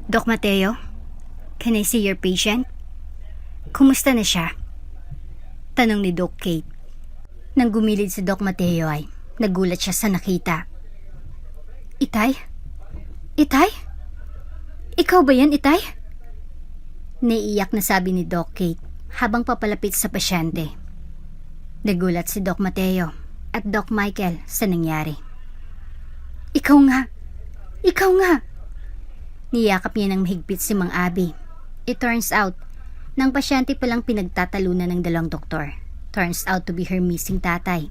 Doc Mateo, can I see your patient? Kumusta na siya? Tanong ni Doc Kate. Nang gumilid si Doc Mateo ay nagulat siya sa nakita. Itay? Itay? Ikaw ba yan, Itay? Naiiyak na sabi ni Doc Kate habang papalapit sa pasyente. Nagulat si Doc Mateo at Doc Michael sa nangyari. Ikaw nga! Ikaw nga! Niyakap niya ng mahigpit si Mang Abby. It turns out, nang pasyente palang pinagtatalunan ng dalawang doktor. Turns out to be her missing tatay.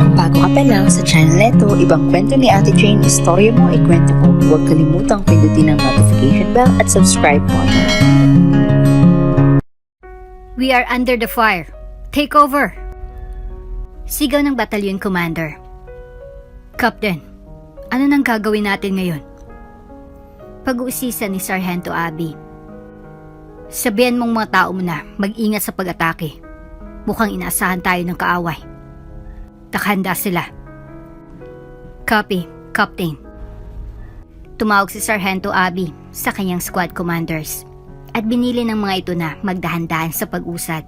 Kung bago ka pa lang sa channel neto, ibang kwento ni Ate Jane, istorya mo, ikwento ko. Huwag kalimutang pindutin ang notification bell at subscribe button. We are under the fire. Take over! Sigaw ng batalyon commander. Captain, ano nang gagawin natin ngayon? Pag-uusisa ni Sargento Abby. Sabihan mong mga tao mo na mag-ingat sa pag-atake. Mukhang inaasahan tayo ng kaaway. Nakahanda sila. Copy, Captain. Tumawag si Sargento Abby sa kanyang squad commanders at binili ng mga ito na magdahan-dahan sa pag-usad.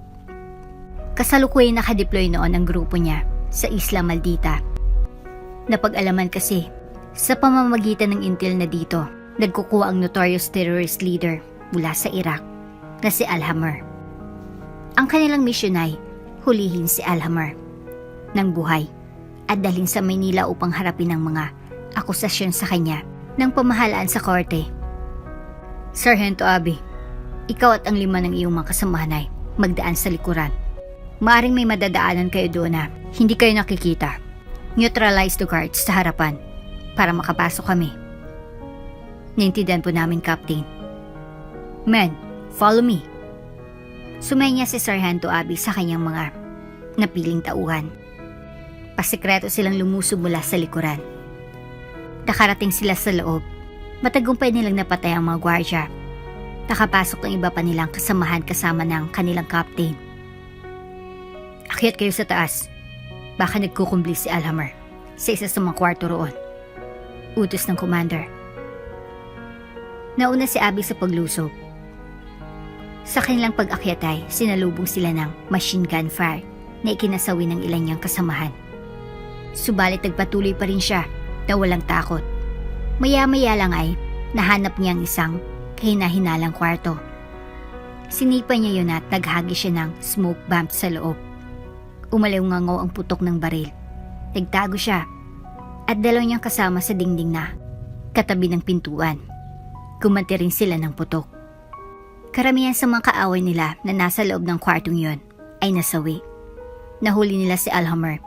Kasalukuyan nakadeploy noon ang grupo niya sa Isla Maldita. Napag-alaman kasi sa pamamagitan ng intel na dito, nagkukuha ang notorious terrorist leader mula sa Iraq na si Al-Hammer. Ang kanilang misyon ay hulihin si Al-Hammer ng buhay at dalhin sa Maynila upang harapin ang mga akusasyon sa kanya ng pamahalaan sa korte. Sargento Abby, ikaw at ang 5 ng iyong mga kasamahan ay magdaan sa likuran. Maaring may madadaanan kayo doon na hindi kayo nakikita. Neutralize the guards sa harapan para makapasok kami. Naintindihan po namin, Captain. Men, follow me. Sumenya si Sargento Abby sa kanyang mga napiling tauhan. Pasikreto silang lumusob mula sa likuran. Nakarating sila sa loob. Matagumpay nilang napatay ang mga gwardya. Nakapasok ang iba pa nilang kasamahan kasama ng kanilang captain. Akyat kayo sa taas. Baka nagkukumbli si Al-Hammer sa isa sa mga kwarto roon. Utos ng commander. Nauna si Abby sa paglusob. Sa kanilang pag-akyat ay sinalubong sila ng machine gun fire na ikinasawi ng ilan niyang kasamahan. Subalit nagpatuloy pa rin siya na walang takot. Maya-maya lang ay nahanap niya ang isang kahina-hinalang kwarto. Sinipa niya yun at naghagi siya ng smoke bomb sa loob. Umalaw-ngangaw ang putok ng baril. Nagtago siya at dalaw niyang kasama sa dingding na katabi ng pintuan. Gumanti rin sila ng putok. Karamihan sa mga kaaway nila na nasa loob ng kwartong yon ay nasawi. Nahuli nila si Al-Hammer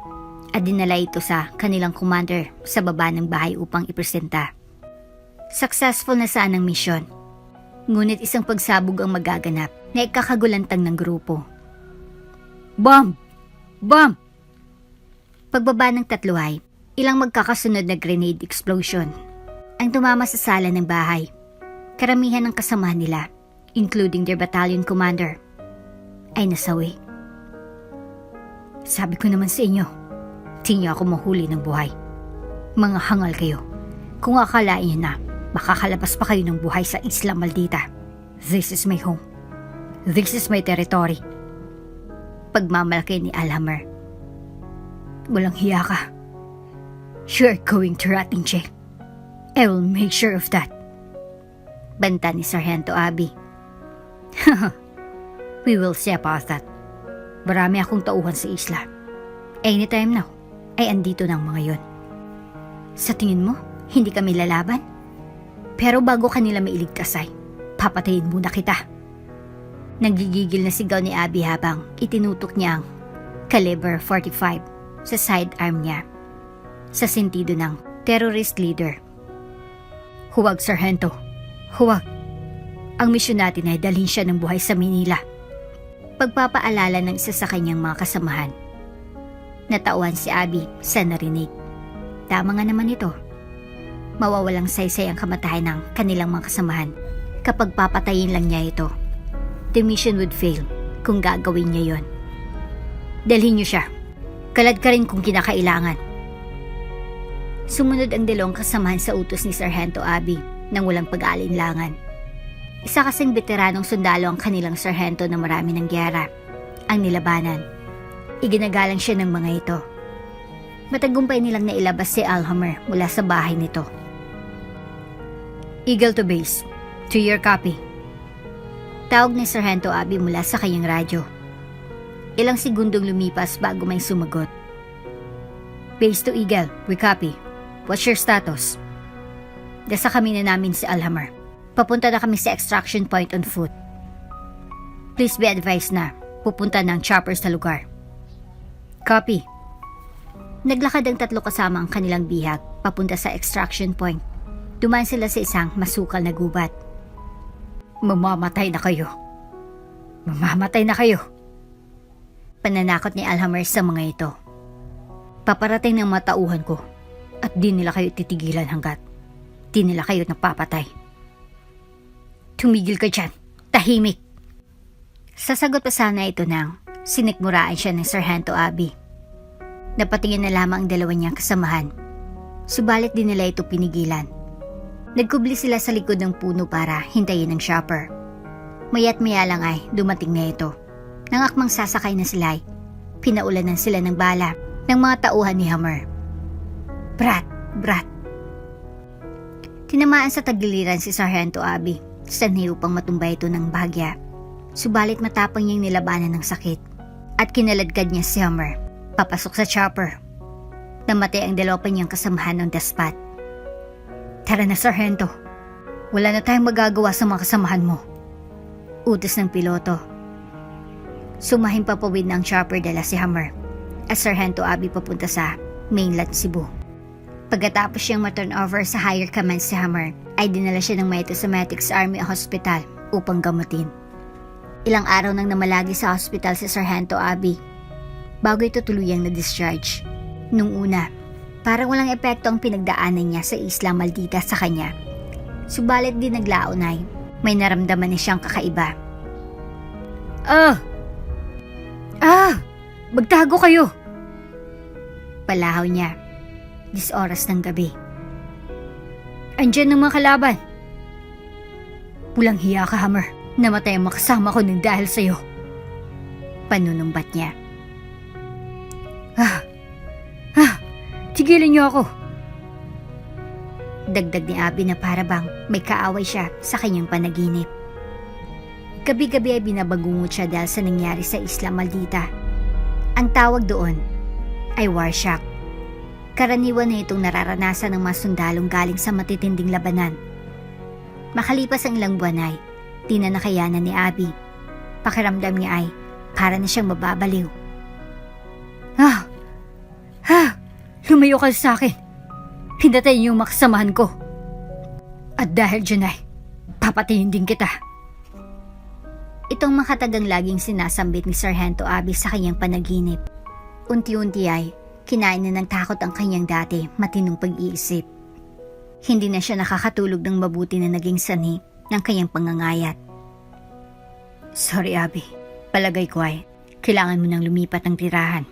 at dinala ito sa kanilang commander sa baba ng bahay upang ipresenta. Successful na saan ang misyon. Ngunit isang pagsabog ang magaganap na ikakagulantang ng grupo. Bomb! Bomb! Pagbaba ng tatlo ay ilang magkakasunod na grenade explosion ang tumama sa sala ng bahay. Karamihan ng kasamahan nila, including their battalion commander, ay nasawi. Sabi ko naman sa inyo, di niyo ako mahuli ng buhay. Mga hangal kayo. Kung akalain niyo na makakalabas pa kayo ng buhay sa Isla Maldita. This is my home. This is my territory. Pagmamalaki ni Al-Hammer. Walang hiya ka. You're going to rot in jail. I will make sure of that. Banta ni Sargento Abby. We will see about that. Marami akong tauhan sa isla. Anytime now, ay andito ng mga yon. Sa tingin mo, hindi kami lalaban? Pero bago kanila mailigtas ay, papatayin muna kita. Nanggigigil na sigaw ni Abby habang itinutok niya ang caliber 45 sa sidearm niya sa sentido ng terrorist leader. Huwag, Sargento. Huwag. Ang misyon natin ay dalhin siya ng buhay sa Manila. Pagpapaalala ng isa sa kanyang mga kasamahan. Natauhan si Abby sa narinig. Tama nga naman ito. Mawawalang saysay ang kamatayan ng kanilang mga kasamahan kapag papatayin lang niya ito. The mission would fail kung gagawin niya yon. Dalhin niyo siya. Kalad ka rin kung kinakailangan. Sumunod ang dalawang kasamahan sa utos ni Sargento Abby ng walang pag-aalinlangan. Isa kasing veteranong sundalo ang kanilang sarhento na marami ng gyera ang nilabanan. Iginagalang siya ng mga ito. Matagumpay nilang nailabas si Alhammer mula sa bahay nito. Eagle to base. To your copy. Tawag ni Sargento Abby mula sa kanyang radyo. Ilang segundong lumipas bago may sumagot. Base to Eagle, we copy. What's your status? Nasa kami na namin si Alhammer. Papunta na kami sa extraction point on foot. Please be advised na pupunta ng chopper sa lugar. Copy. Naglakad ang 3 kasama ang kanilang bihag papunta sa extraction point. Dumaan sila sa isang masukal na gubat. Mamamatay na kayo. Mamamatay na kayo. Pananakot ni Alhammer sa mga ito. Paparating ng matauhan ko at di nila kayo titigilan hanggat di nila kayo napapatay. Tumigil ka dyan. Tahimik. Sasagot pa sana ito nang sinikmuraan siya ng Sargento Abby. Napatingin na lamang ang dalawa niyang kasamahan. Subalit di nila ito pinigilan. Nagkubli sila sa likod ng puno para hintayin ang chopper. Maya't maya lang ay dumating na ito. Nang akmang sasakay na sila ay pinaulanan sila ng bala ng mga tauhan ni Hammer. Brat! Brat! Tinamaan sa tagiliran si Sargento Abby. Sanhi upang matumbay ito ng bahagya. Subalit matapang niyang nilabanan ng sakit at kinaladkad niya si Hammer papasok sa chopper. Namatay ang 2 pa niyang kasamahan on the spot. Tara na, Sargento. Wala na tayong magagawa sa mga kasamahan mo. Utos ng piloto. Sumahin papawid ng chopper dala si Hammer at Sargento Abby papunta sa mainland Cebu. Pagkatapos siyang ma-turn over sa higher command si Hammer, ay dinala siya ng Maeto sa Metics Army Hospital upang gamutin. Ilang araw nang namalagi sa hospital si Sargento Abby bago ito tuluyang na-discharge. Nung una, parang walang epekto ang pinagdaanan niya sa Isla Maldita sa kanya. Subalit di naglaon ay may naramdaman na siyang kakaiba. Magtago kayo! Palahaw niya. 10 oras ng gabi. Andyan ang mga kalaban. Pulang hiya ka, Hammer. Namatay ang makasama ko ng dahil sa'yo. Panunumbat niya. Tigilan niyo ako. Dagdag ni Abby na para bang may kaaway siya sa kanyang panaginip. Gabi-gabi ay binabagungot siya dahil sa nangyari sa Isla Maldita. Ang tawag doon ay war shock. Karaniwan na itong nararanasan ng mga sundalong galing sa matitinding labanan. Makalipas ang ilang buwan ay di na nakayanan ni Abby. Pakiramdam niya ay para na siyang mababaliw. Lumayo ka sa akin. Pinatay niyo yung makasamahan ko. At dahil dyan ay papatayin din kita. Itong makatagang laging sinasambit ni Sargento Abby sa kanyang panaginip. Unti-unti ay kinain na ng takot ang kanyang dati matinong pag-iisip. Hindi na siya nakakatulog ng mabuti na naging sanhi ng kanyang pangangayat. Sorry, Abby. Palagay ko ay kailangan mo nang lumipat ng tirahan.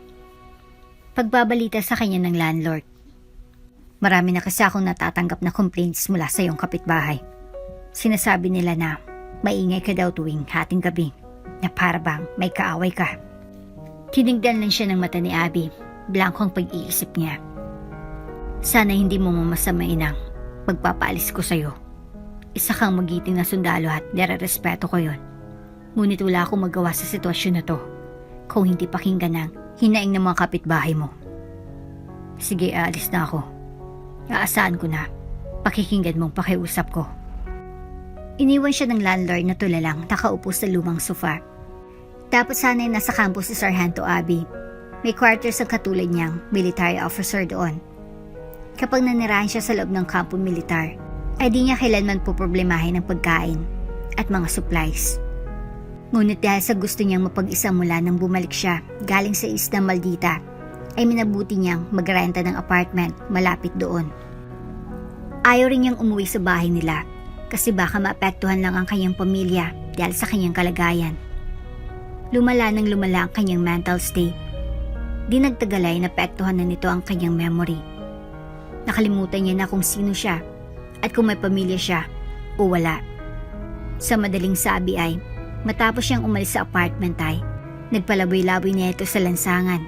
Pagbabalita sa kanya ng landlord. Marami na kasi akong natatanggap na complaints mula sa iyong kapitbahay. Sinasabi nila na maingay ka daw tuwing hating gabi, na para bang may kaaway ka. Tinigdan lang siya ng mata ni Abby, blankong pag-iisip niya. Sana hindi mo mamasamain ang pagpapaalis ko sa'yo. Isa kang magiting na sundalo at nire-respeto ko yon. Ngunit wala akong magawa sa sitwasyon na to kung hindi pakinggan ng hinaing ng mga kapitbahay mo. Sige, aalis na ako. Aasahan ko na pakikinggan mong pakiusap ko. Iniwan siya ng landlord na tulalang nakaupo sa lumang sofa. Tapos sana'y nasa campus si Sargento Abby. May quarters ang katulad niyang military officer doon. Kapag nanirahan siya sa loob ng kampo militar, ay di niya kailanman poproblemahin ng pagkain at mga supplies. Ngunit dahil sa gusto niyang mapag-isa mula nang bumalik siya galing sa Isla Maldita, ay minabuti niyang magrenta ng apartment malapit doon. Ayaw rin niyang umuwi sa bahay nila kasi baka maapektuhan lang ang kanyang pamilya dahil sa kanyang kalagayan. Lumala nang lumala ang kanyang mental state. Di nagtagalay naapektuhan na nito ang kanyang memory. Nakalimutan niya na kung sino siya at kung may pamilya siya o wala. Sa madaling sabi ay, matapos siyang umalis sa apartment ay, nagpalaboy-laboy niya ito sa lansangan.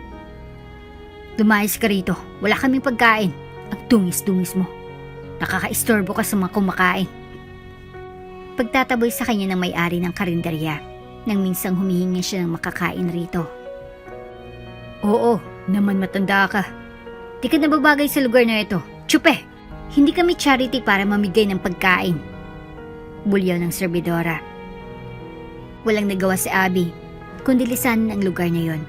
Lumayas ka rito, wala kaming pagkain. Ang dungis-dungis mo. Nakaka-istorbo ka sa mga kumakain. Pagtataboy sa kanya ng may-ari ng karinderya, nang minsang humihingi siya ng makakain rito. Oo, naman matanda ka. Di ka nababagay sa lugar na ito. Tsupe! Hindi kami charity para mamigay ng pagkain. Bulyaw ng serbidora. Walang nagawa si Abby, kundi lisanin ang lugar na yon.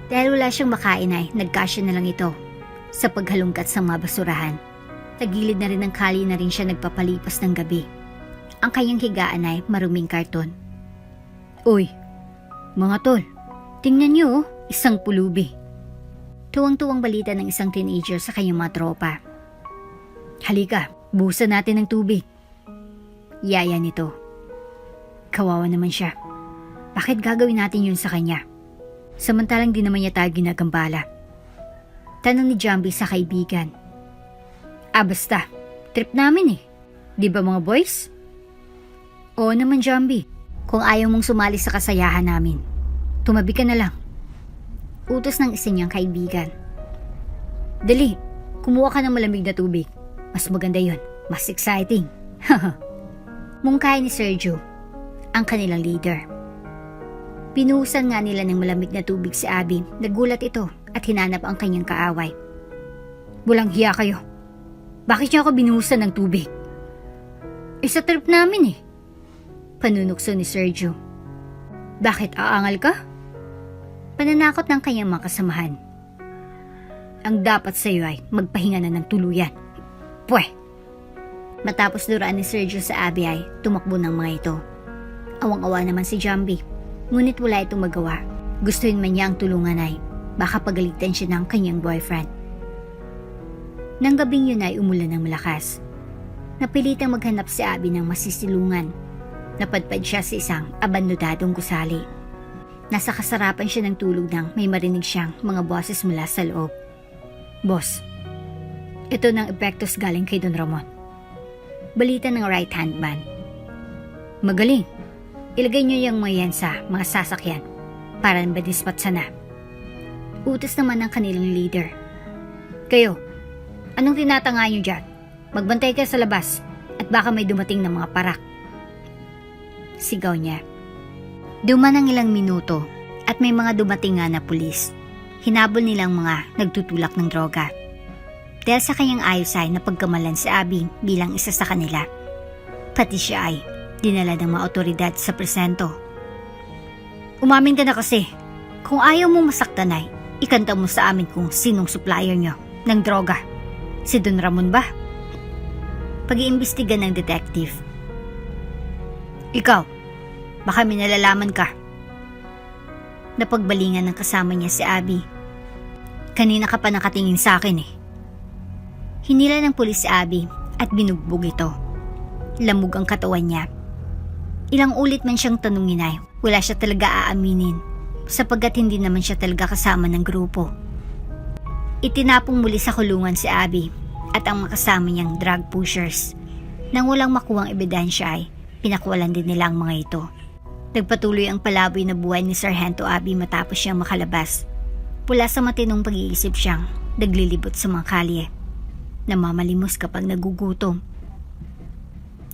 Dahil wala siyang makain ay nagkasya na lang ito sa paghalungkat sa mga basurahan. Tagilid na rin ng kali na rin siya nagpapalipas ng gabi. Ang kanyang higaan ay maruming karton. Uy, mga tol, tingnan niyo isang pulubi. Tuwang-tuwang balita ng isang teenager sa kanyang mga tropa. Halika, buhusan natin ng tubig. Yaya nito. Kawawa naman siya. Bakit gagawin natin yun sa kanya? Samantalang di naman niya tayo ginagambala. Tanong ni Jambi sa kaibigan. Basta, trip namin eh. Di ba mga boys? Oo naman Jambi. Kung ayaw mong sumali sa kasayahan namin, tumabi ka na lang. Utos ng isa niyang kaibigan. Dali, kumuha ka ng malamig na tubig. Mas maganda yon, mas exciting. Mungkahi ni Sergio, ang kanilang leader. Pinuhusan nga nila ng malamig na tubig si Abby. Nagulat ito at hinanap ang kanyang kaaway. Walang hiya kayo. Bakit niyo ako binuhusan ng tubig? Sa trip namin eh. Panunukso ni Sergio. Bakit aangal ka? Pananakot ng kanyang mga kasamahan. Ang dapat sa iyo ay magpahinga na ng tuluyan. Pweh! Matapos duraan ni Sergio sa Abby ay tumakbo ng mga ito. Awang-awa naman si Jambi, ngunit wala itong magawa. Gustuhin man niya ang tulungan ay baka pagalitan siya ng kanyang boyfriend. Nang gabing yun ay umulan ng malakas. Napilitang maghanap si Abby ng masisilungan. Napadpad siya sa isang abandonadong gusali. Nasa kasarapan siya ng tulog nang may marinig siyang mga boses mula sa loob. Boss, ito ng epektos galing kay Don Ramon. Balita ng right-hand man. Magaling. Ilagay niyo yung mga yan sa mga sasakyan para madispat sana. Utos naman ng kanilang leader. Kayo, anong tinatanga niyo dyan? Magbantay ka sa labas at baka may dumating na mga parak. Sigaw niya. Duman ang ilang minuto at may mga dumating nga na pulis. Hinabol nilang mga nagtutulak ng droga. Dahil sa kanyang ayos ay napagkamalan si Abby bilang isa sa kanila. Pati siya ay dinala ng mga otoridad sa presento. Umamin ka na kasi. Kung ayaw mong masaktan ay, ikanta mo sa amin kung sinong supplier nyo ng droga. Si Don Ramon ba? Pag-iimbestiga ng detective. Ikaw, baka may nalalaman ka. Napagbalingan ng kasama niya si Abby. Kanina ka pa nakatingin sa akin eh. Hinila ng pulis si Abby at binugbog ito. Lamog ang katawan niya. Ilang ulit man siyang tanungin ay wala siya talaga aaminin sapagkat hindi naman siya talaga kasama ng grupo. Itinapong muli sa kulungan si Abby at ang mga kasama niyang drug pushers. Nang walang makuhang ebidensya ay pinakwalan din nila ang mga ito. Nagpatuloy ang palaboy na buhay ni Sargento Abby matapos siyang makalabas. Pula sa matinong pag-iisip siyang naglilibot sa mga kalye. Namamalimos kapag nagugutom.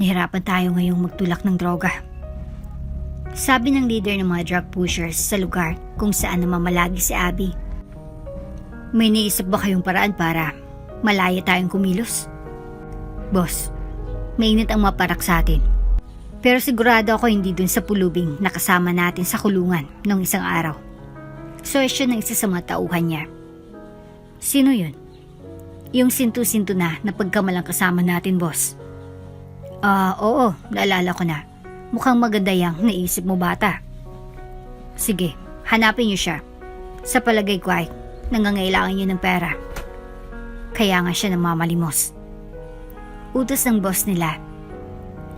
Nahirapan tayo ngayong magtulak ng droga. Sabi ng leader ng mga drug pushers sa lugar kung saan namamalagi si Abby. May naisip ba kayong paraan para malaya tayong kumilos? Boss, mainit ang maparak sa atin. Pero sigurado ako hindi dun sa pulubing nakasama natin sa kulungan nung isang araw. Suwestyon ng isa sa mga tauhan niya. Sino yun? Yung sintu-sintu na pagkamalang kasama natin, boss. Oo, naalala ko na. Mukhang maganda yung naisip mo, bata. Sige, hanapin niyo siya. Sa palagay ko ay nangangailangan niyo ng pera. Kaya nga siya namamalimos. Utos ng boss nila.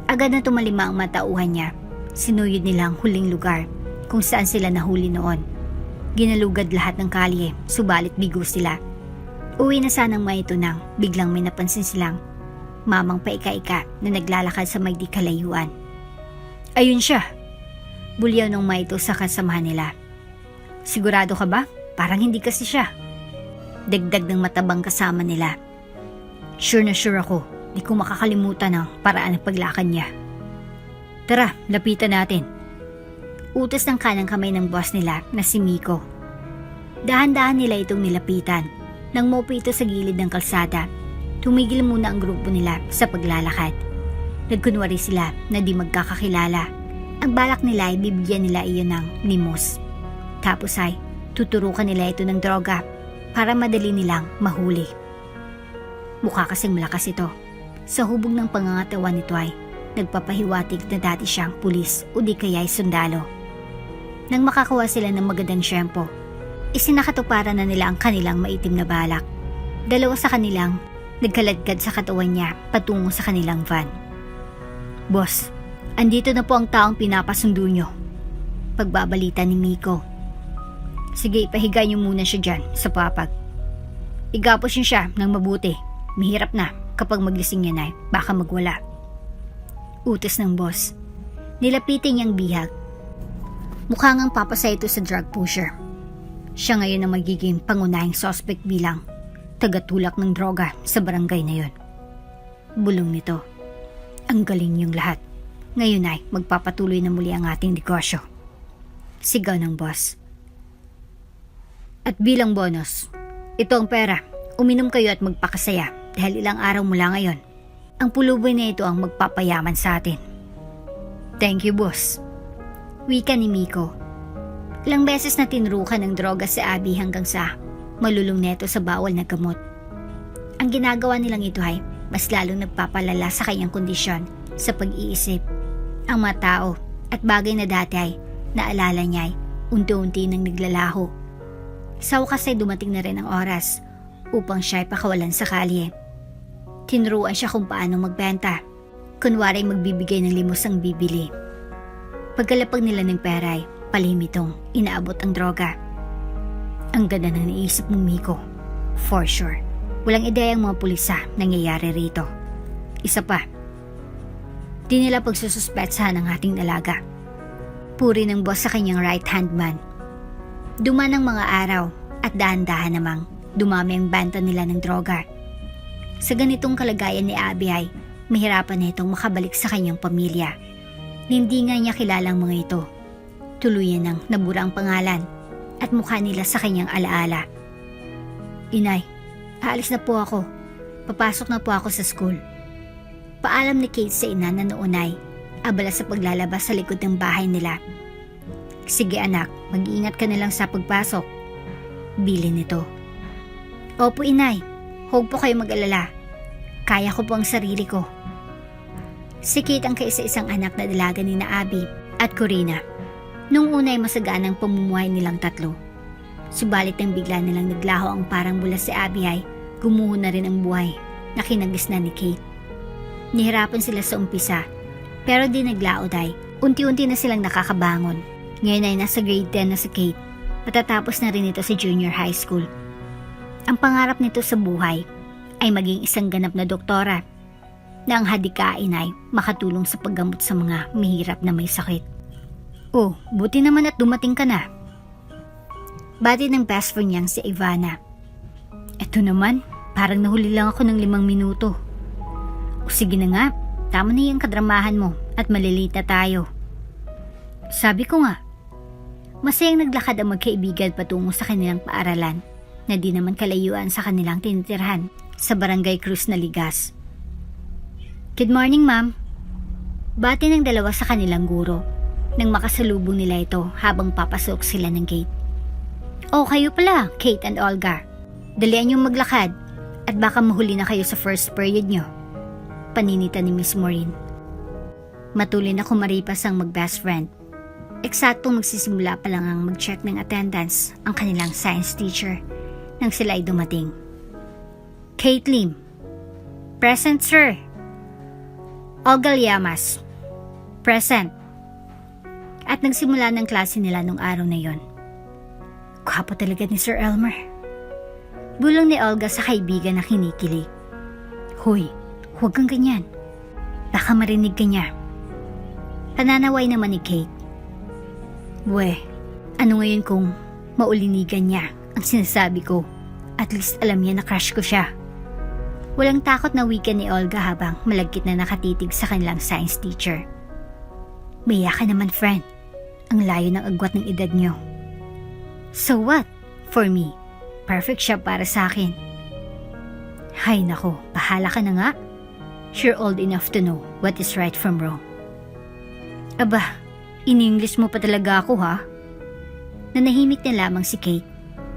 Agad na tumalima ang matauhan niya. Sinuyod nila ang huling lugar kung saan sila nahuli noon. Ginalugad lahat ng kalye, subalit bigo sila. Uwi na sanang mga ito nang biglang may napansin silang mamang paika-ika na naglalakad sa may di kalayuan. Ayun siya! Bulyaw nung maito sa kasamahan nila. Sigurado ka ba? Parang hindi kasi siya. Dagdag ng matabang kasama nila. Sure na sure ako, di ko makakalimutan ang paraan ng paglakad niya. Tara, lapitan natin. Utos ng kanang kamay ng boss nila na si Miko. Dahan-dahan nila itong nilapitan. Nang maupo ito sa gilid ng kalsada, tumigil muna ang grupo nila sa paglalakad. Nagkunwari sila na di magkakakilala. Ang balak nila ay bibigyan nila iyon ng limos. Tapos ay tuturukan nila ito ng droga para madali nilang mahuli. Mukha kasing malakas ito. Sa hubog ng pangangatawan nito ay nagpapahiwatig na dati siyang pulis o di kaya ay sundalo. Nang makakuha sila ng magandang syempo, isinakatuparan na nila ang kanilang maitim na balak. Dalawa sa kanilang nagkaladkad sa katawan niya patungo sa kanilang van. Boss, andito na po ang taong pinapasundo nyo. Pagbabalita ni Miko. Sige, ipahiga niyo muna siya dyan sa papag. Igapos niyo siya ng mabuti. Mahirap na kapag magising niya na baka magwala. Utos ng boss. Nilapitin niyang bihag. Mukha ngang papasa ito sa drug pusher. Siya ngayon ang magiging pangunahing suspect bilang tagatulak ng droga sa barangay na yon. Bulong nito. Ang galing niyong lahat. Ngayon ay magpapatuloy na muli ang ating negosyo. Sigaw ng boss. At bilang bonus, ito ang pera. Uminom kayo at magpakasaya dahil ilang araw mula ngayon, ang puluboy na ito ang magpapayaman sa atin. Thank you, boss. Wika ni Miko. Ilang beses na tinrukan ng droga si Abby hanggang sa malulong neto sa bawal na gamot. Ang ginagawa nilang ito ay mas lalong nagpapalala sa kanyang kondisyon sa pag-iisip. Ang mga tao at bagay na dati ay naalala niya ay unti-unti nang naglalaho. Sa wakas ay dumating na rin ang oras upang siya ay pakawalan sa kalye. Tinuruan siya kung paano magbenta. Kunwari magbibigay ng limos ang bibili. Pagkalapag nila ng pera ay palimitong inaabot ang droga. Ang ganda ng naisip ng Miko. For sure. Walang ideya ang mga pulisa nangyayari rito. Isa pa, di nila pagsususpetsahan ang ating dalaga. Puri ng boss sa kanyang right-hand man. Duman ang mga araw at dahan-dahan namang dumami ang banta nila ng droga. Sa ganitong kalagayan ni Abby ay mahirapan na itong makabalik sa kanyang pamilya. Hindi nga niya kilala ang mga ito. Tuluyan ng nabura ang pangalan at mukha nila sa kanyang alaala. Inay, aalis na po ako. Papasok na po ako sa school. Paalam ni Kate sa ina na noon ay abala sa paglalabas sa likod ng bahay nila. Sige anak, mag-iingat ka na lang sa pagpasok. Bilin nito. Opo inay, huwag po kayo mag-alala. Kaya ko po ang sarili ko. Si Kate ang kaisa-isang anak na dalaga ni na Abby at Corina. Nung una ay masaganang pamumuhay nilang tatlo. Subalit nang bigla nilang naglaho ang parang bula si Abby ay gumuho na rin ang buhay na kinagisnan ni Kate. Nihirapan sila sa umpisa pero di naglaod ay unti-unti na silang nakakabangon. Ngayon ay nasa grade 10 na si Kate. Matatapos na rin ito sa junior high school. Ang pangarap nito sa buhay ay maging isang ganap na doktora na ang hadikain ay makatulong sa paggamot sa mga mahirap na may sakit. Oh, buti naman at dumating ka na. Bati ng best friend niyang si Ivana. Eto naman, parang nahuli lang ako ng 5 minuto. O sige na nga, tama na yung kadramahan mo at malilate na tayo. Sabi ko nga, masayang naglakad ang magkaibigan patungo sa kanilang paaralan na di naman kalayuan sa kanilang tinitirhan sa Barangay Cruz na Ligas. Good morning, ma'am. Bati ng dalawa sa kanilang guro nang makasalubong nila ito habang papasok sila ng gate. Oh, kayo pala, Kate and Olga. Dalian niyong maglakad at baka mahuli na kayo sa first period niyo. Paninita ni Miss Maureen. Matuloy na kumaripas ang mag-best friend. Eksaktong magsisimula pa lang ang mag-check ng attendance ang kanilang science teacher nang sila ay dumating. Kate Lim. Present, sir. Olga Llamas. Present. At nagsimula ng klase nila nung araw na yon. Gwapo talaga ni Sir Elmer. Bulong ni Olga sa kaibigan na kinikilig. Hoy, Huwag kang ganyan. Baka marinig ka niya. Pananaway naman ni Kate. Ano ngayon kung maulinigan niya ang sinasabi ko? At least alam niya na crush ko siya. Walang takot na wika ni Olga habang malagkit na nakatitig sa kanilang science teacher. Maya ka naman, friend. Ang layo ng agwat ng edad niyo. So what? For me, perfect siya para sa akin. Hay nako, bahala ka na nga. You're old enough to know what is right from wrong. Aba, in-English mo pa talaga ako ha? Nanahimik na lamang si Kate.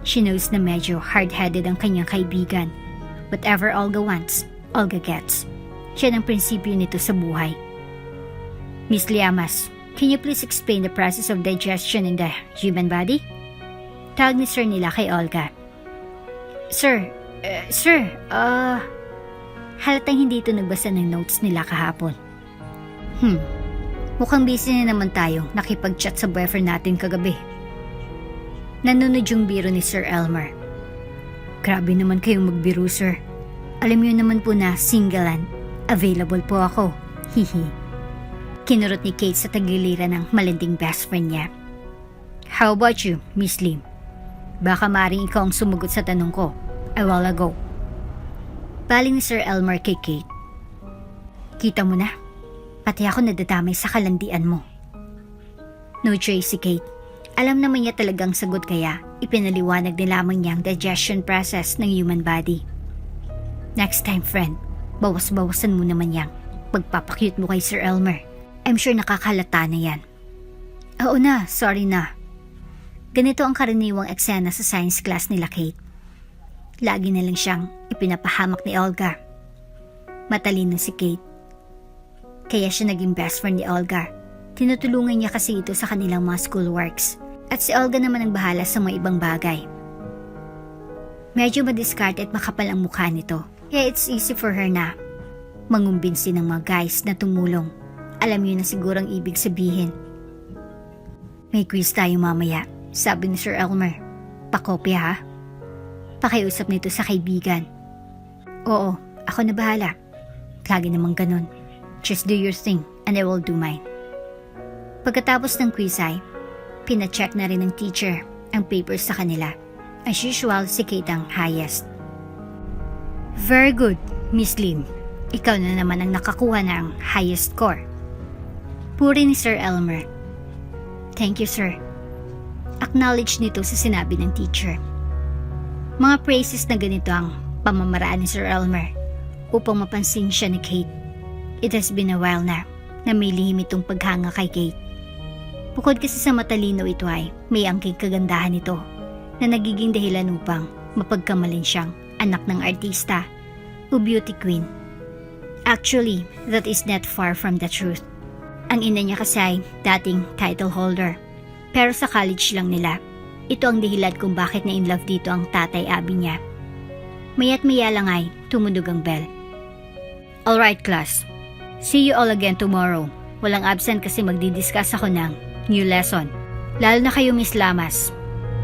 She knows na medyo hard-headed ang kanyang kaibigan. Whatever Olga wants, Olga gets. Siya ang prinsipyo nito sa buhay. Miss Liamas, can you please explain the process of digestion in the human body? Tawag ni Sir nila kay Olga. Sir, halatang hindi ito nagbasa ng notes nila kahapon. Mukhang busy na naman tayo nakipag-chat sa boyfriend natin kagabi. Nanunod yung biro ni Sir Elmer. Grabe naman kayong magbiro, sir. Alam niyo naman po na single and available po ako. Hihi. Kinurot ni Kate sa tagiliran ng malinding best friend niya. How about you, Miss Lim? Baka maring ikaw ang sumugot sa tanong ko a while ago. Baling ni Sir Elmer kay Kate. Kita mo na, pati ako nadadamay sa kalandian mo. No choice si Kate. Alam naman niya talagang sagot kaya ipinaliwanag din lamang niya ang digestion process ng human body. Next time, friend, bawas-bawasan mo naman yang pagpapakyut mo kay Sir Elmer. I'm sure nakakalata na yan. Oo na, sorry na. Ganito ang karaniwang eksena sa science class nila Kate. Lagi na lang siyang ipinapahamak ni Olga. Matalino si Kate. Kaya siya naging best friend ni Olga. Tinutulungan niya kasi ito sa kanilang mga schoolworks. At si Olga naman ang bahala sa mga ibang bagay. Medyo madiskarte at makapal ang mukha nito. Kaya it's easy for her na mangumbinsi ng mga guys na tumulong. Alam niyo na siguro ang ibig sabihin. May quiz tayo mamaya, sabi ni Sir Elmer. Pakopya ha? Pakiusap nito sa kaibigan. Oo, ako na bahala. Lagi namang ganun. Just do your thing and I will do mine. Pagkatapos ng quiz ay pina-check na rin ng teacher ang papers sa kanila. As usual, si Kate ang highest. Very good, Miss Lim. Ikaw na naman ang nakakuha ng highest score. Puri ni Sir Elmer. Thank you, sir. Acknowledge nito sa sinabi ng teacher. Mga praises na ganito ang pamamaraan ni Sir Elmer upang mapansin siya ni Kate. It has been a while na may lihim itong paghanga kay Kate. Bukod kasi sa matalino ito ay may angking kagandahan ito na nagiging dahilan upang mapagkamalin siyang anak ng artista o beauty queen. Actually, that is not far from the truth. Ang ina niya kasi ay dating title holder. Pero sa college lang nila, ito ang dahilan kung bakit na in love dito ang tatay abi niya. Maya't maya lang ay tumundog ang bell. Alright class, see you all again tomorrow. Walang absent kasi magdidiscuss ako ng new lesson. Lalo na kayo Miss Lamas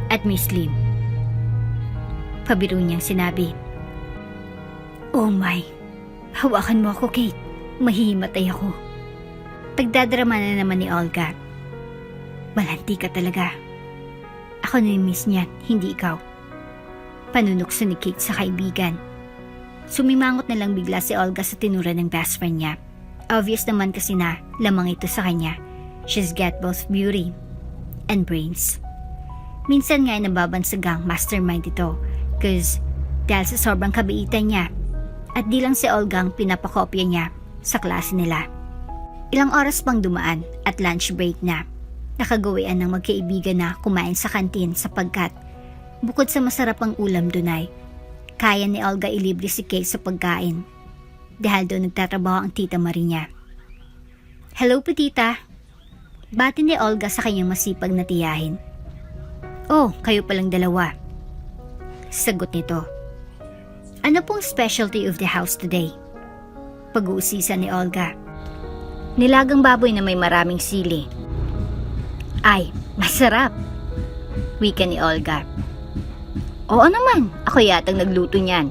at Miss Lim. Pabiro niyang sinabi. Oh my, hawakan mo ako Kate. Mahihimatay ako. Pagdadrama na naman ni Olga. Balanti ka talaga. Ako na yung miss niyan, hindi ikaw. Panunukso ni Kate sa kaibigan. Sumimangot na lang bigla si Olga sa tinura ng best friend niya. Obvious naman kasi na lamang ito sa kanya. She's got both beauty and brains. Minsan nga ay nababansagang mastermind ito cause dahil sa sobrang kabaitan niya at di lang si Olga ang pinapakopya niya sa klase nila. Ilang oras pang dumaan at lunch break na. Nakagawian ng magkaibigan na kumain sa kantin sapagkat bukod sa masarap ang ulam dun ay kaya ni Olga ilibre si Kate sa pagkain dahil doon nagtatrabaho ang tita Marie niya. Hello po tita. Bati ni Olga sa kanyang masipag na tiyahin. Oh, kayo palang dalawa. Sagot nito. Ano pong specialty of the house today? Pag-uusisa ni Olga. Nilagang baboy na may maraming sili. Ay, masarap. Wika ni Olga. Oo naman, ako yatang nagluto niyan.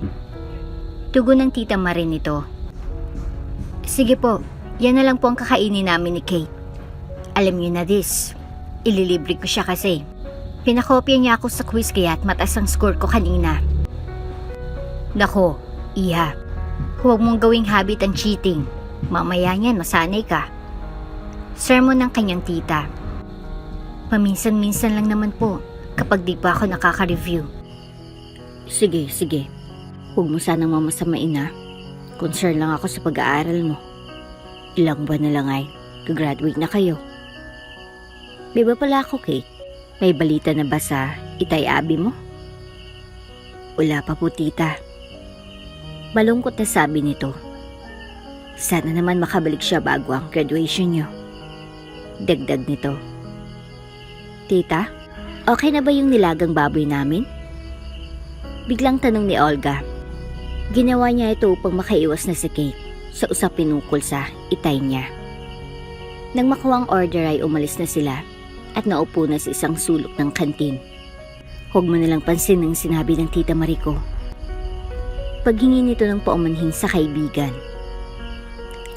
Tugon ng tita Marie nito. Sige po, yan na lang po ang kakainin namin ni Kate. Alam niyo na this, ililibre ko siya kasi. Pinakopya niya ako sa quiz kaya at mataas ang score ko kanina. Nako, Iha, huwag mong gawing habit ang cheating. Mamaya niyan masanay ka. Sermon ng kanyang tita. Paminsan-minsan lang naman po kapag di pa ako nakaka-review. Sige. Huwag mo sanang mamasamain na. Concern lang ako sa pag-aaral mo. Ilang buwan na lang ay gagraduate na kayo. May ba pala ako, Kate? May balita na ba sa Itay Abi mo? Wala pa po, tita. Malungkot na sabi nito. Sana naman makabalik siya bago ang graduation niyo. Dagdag nito. Tita, okay na ba yung nilagang baboy namin? Biglang tanong ni Olga. Ginawa niya ito upang makaiwas na si Kate sa usapin ukol sa itay niya. Nang makuha ang order ay umalis na sila at naupo na sa isang sulok ng kantin. Huwag mo nalang pansin ang sinabi ng Tita Mariko. Paghingi nito ng paumanhin sa kaibigan.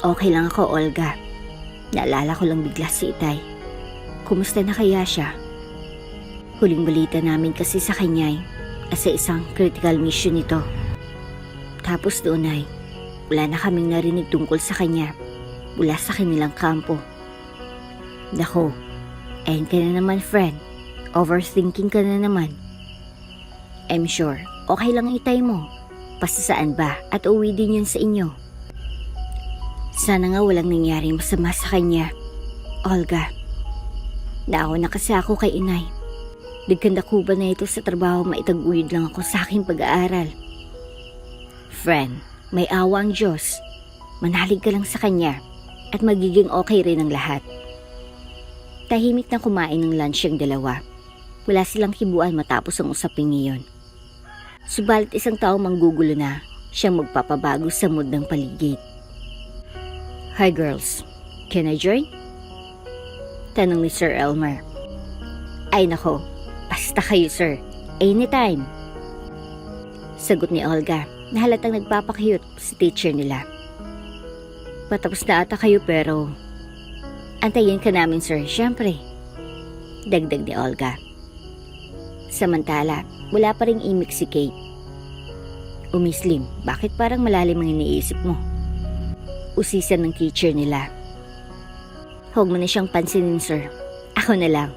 Okay lang ako, Olga. Naalala ko lang bigla si Itay. Kumusta na kaya siya? Huling balita namin kasi sa kanya ay sa isang critical mission nito. Tapos doon ay wala na kaming narinig tungkol sa kanya mula sa kanilang kampo. Nako, ayun ka na naman, friend. Overthinking ka na naman. I'm sure, okay lang itay mo. Pasasaan ba at uwi din yun sa inyo. Sana nga walang nangyari masama sa kanya, Olga. Nauna kasi ako kay inay. Nagkandakuba na ito sa trabaho, maitaguyod lang ako sa aking pag-aaral. Friend, may awa ang Diyos. Manalig ka lang sa kanya at magiging okay rin ang lahat. Tahimik na kumain ng lunch ang dalawa. Wala silang hibuan matapos ang usaping iyon. Subalit isang tao manggugulo na siyang magpapabago sa mood ng paligid. Hi girls, can I join? Tanong ni Sir Elmer. Ay nako, basta kayo sir, anytime. Sagot ni Olga na halatang nagpapakyut si teacher nila. Patapos na ata kayo pero antayin ka namin sir, syempre. Dagdag ni Olga. Samantala, wala pa ring imik si Kate. Umislim, bakit parang malalim ang iniisip mo? Usisan ng teacher nila. Huwag mo na siyang pansinin sir, ako na lang.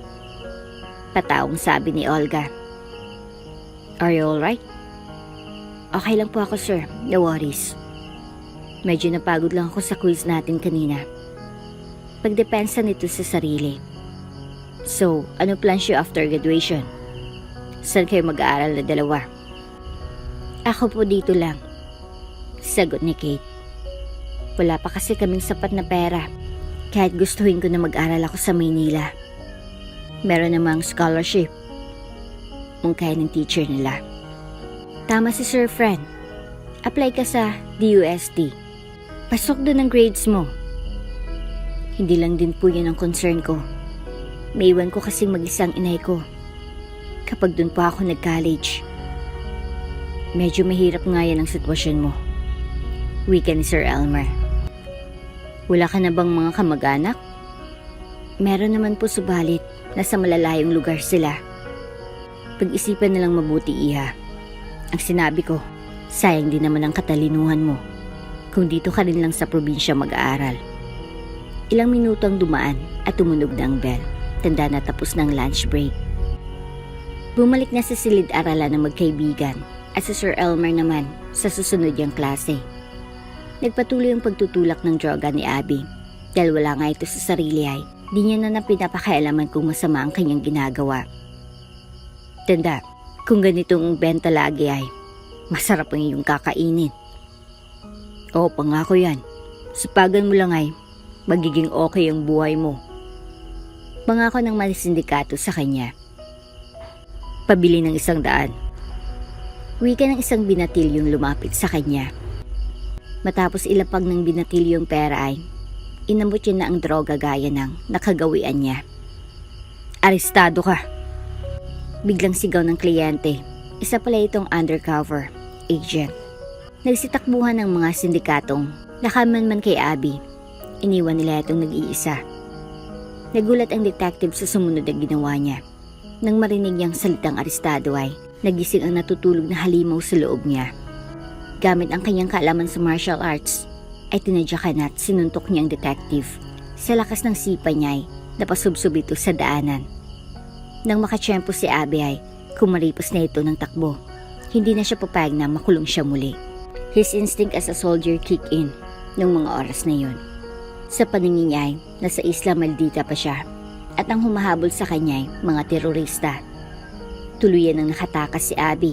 Patawang sabi ni Olga. Are you alright? Okay lang po ako sir, no worries. Medyo napagod lang ako sa quiz natin kanina. Pagdepensa nito sa sarili. So, ano plans you after graduation? Saan kayo mag-aaral na dalawa? Ako po dito lang. Sagot ni Kate. Wala pa kasi kaming sapat na pera. Kahit gustuhin ko na mag-aral ako sa Maynila. Meron namang scholarship. Mungkay ng teacher nila. Tama si Sir Fran. Apply ka sa DUST. Pasok doon ang grades mo. Hindi lang din po yun ang concern ko. Maiwan ko kasing mag-isang inay ko. Kapag doon pa ako nag-college. Medyo mahirap nga yan ang sitwasyon mo. Wika ni Sir Elmer. Wala ka na bang mga kamag-anak? Meron naman po subalit. Nasa malalayong lugar sila. Pag-isipan na lang mabuti, Iha. Ang sinabi ko, sayang din naman ang katalinuhan mo kung dito ka rin lang sa probinsya mag-aaral. Ilang minuto ang dumaan at tumunog na ang bell. Tanda na tapos ng lunch break. Bumalik na sa silid-aralan ng magkaibigan at si Sir Elmer naman sa susunod niyang klase. Nagpatuloy ang pagtutulak ng droga ni Abby dahil wala nga ito sa sarili ay di niya na pinapakialaman kung masama ang kanyang ginagawa. Tanda, kung ganitong benta lagi ay masarap ang iyong kakainin. Oo, pangako yan. Supagan mo lang ay magiging okay ang buhay mo. Pangako ng manisindikato sa kanya. Pabili ng 100. Wika ng isang binatilyong lumapit sa kanya. Matapos ilapag ng binatilyong pera ay inabot niya na ang droga gaya ng nakagawian niya. Arestado ka! Biglang sigaw ng kliyente. Isa pala itong undercover agent. Nagsitakbuhan ng mga sindikatong Nakaman kay Abby, iniwan nila itong nag-iisa. Nagulat ang detective sa sumunod na ginawa niya. Nang marinig niyang salitang arestado ay nagising ang natutulog na halimaw sa loob niya. Gamit ang kanyang kaalaman sa martial arts, ay tinadyakan at sinuntok niya ang detective. Sa lakas ng sipa niya ay napasubsob ito sa daanan. Nang makatsyempo si Abby ay kumaripos na ito ng takbo. Hindi na siya papayag na makulong siya muli. His instinct as a soldier kick in noong mga oras na yun. Sa paningin niya ay nasa Isla Maldita pa siya at ang humahabol sa kanya ay mga terorista. Tuluyan ang nakatakas si Abby.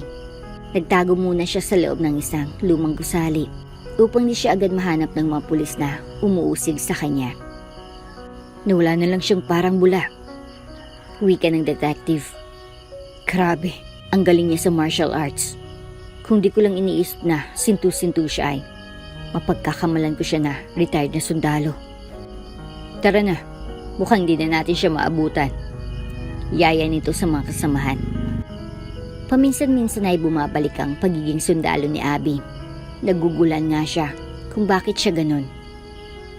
Nagtago muna siya sa loob ng isang lumang gusali upang di siya agad mahanap ng mga pulis na umuusig sa kanya. Nawala na lang siyang parang bula. Wika ng detective. Grabe, ang galing niya sa martial arts. Kung di ko lang iniisip na sintu-sintu siya ay mapagkakamalan ko siya na retired na sundalo. Tara na, mukhang di na natin siya maabutan. Yaya nito sa mga kasamahan. Paminsan-minsan ay bumabalik ang pagiging sundalo ni Abby. Nagugulan nga siya kung bakit siya ganun.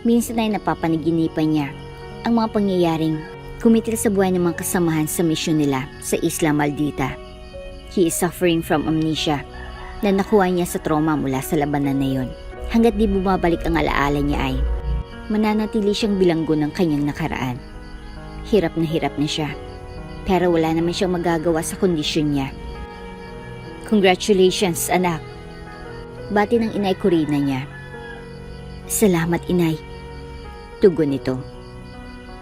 Minsan ay napapanaginipan niya ang mga pangyayaring kumitil sa buhay ng mga kasamahan sa misyon nila sa Isla Maldita. He is suffering from amnesia na nakuha niya sa trauma mula sa labanan na yon. Hanggat di bumabalik ang alaala niya ay mananatili siyang bilanggo ng kanyang nakaraan. Hirap na siya, pero wala naman siyang magagawa sa kondisyon niya. Congratulations, anak. Bati ng inay Corina niya. Salamat, inay. Tugon nito.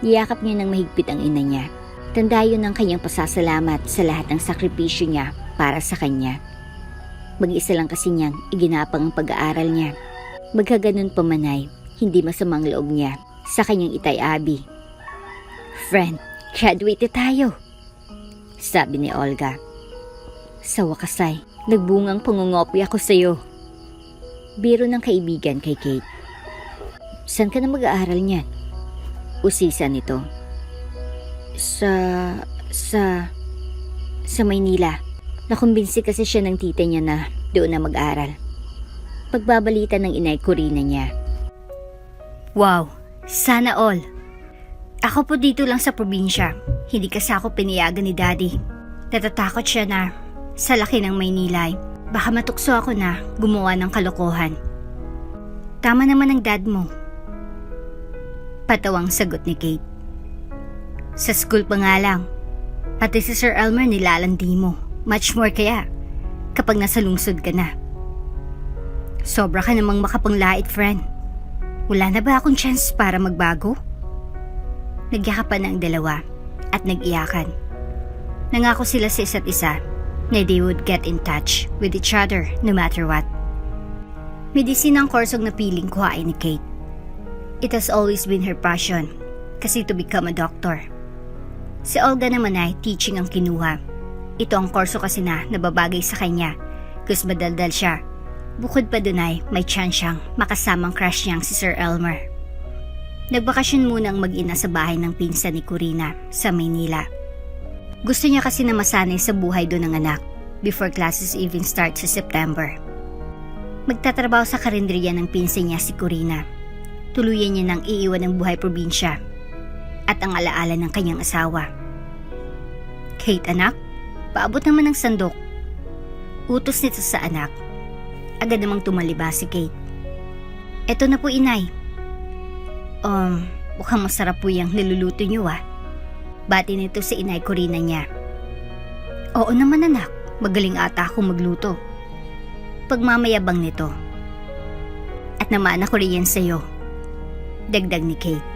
Niyakap niya ng mahigpit ang ina niya. Tanda yun ang kanyang pasasalamat sa lahat ng sakripisyo niya para sa kanya. Mag-isa lang kasi niyang iginapang ang pag-aaral niya. Magkaganon pa man ay hindi masamang loob niya sa kanyang itay Abby. Friend, graduate tayo, sabi ni Olga. Sa wakas ay nagbungang pangungopia ko sa'yo. Biro ng kaibigan kay Kate. Saan ka na mag-aaral niyan? Usisa nito. Sa Maynila. Nakumbinsi kasi siya ng tita niya na doon na mag-aral. Pagbabalita ng inay Corina niya. Wow, sana all. Ako po dito lang sa probinsya. Hindi kasi ako pinayagan ni Daddy. Natatakot siya na sa laki ng Maynila baka matukso ako na gumawa ng kalokohan. Tama naman ang dad mo. Patawang sagot ni Kate. Sa school pa nga lang. Pati si Sir Elmer nilalandi mo. Much more kaya kapag nasa lungsod ka na. Sobra ka namang makapanglait, friend. Wala na ba akong chance para magbago? Nagyakapan ang dalawa at nag-iyakan. Nangako sila sa isa't isa na they would get in touch with each other no matter what. Medisina ang korsong napiling kuhain ni Kate. It has always been her passion kasi to become a doctor. Si Olga naman ay teaching ang kinuha. Ito ang korso kasi na nababagay sa kanya kasi madaldal siya. Bukod pa dun ay may chance siyang makasamang crush niyang si Sir Elmer. Nagbakasyon muna ang mag-ina sa bahay ng pinsan ni Corina sa Maynila. Gusto niya kasi na masanay sa buhay doon ng anak before classes even start sa September. Magtatrabaho sa karinderya ng pinsan niya si Corina. Tuluyan niya nang iiwan ng buhay probinsya at ang alaala ng kanyang asawa. Kate, anak, paabot naman ng sandok. Utos nito sa anak. Agad namang tumaliba si Kate. Eto na po, inay. Mukhang masarap po yung niluluto niyo ah. Bati nito si inay Corina niya. Oo naman anak, magaling ata akong magluto. Pagmamayabang nito. At naman ako rin yan sa'yo. Dagdag ni Kate.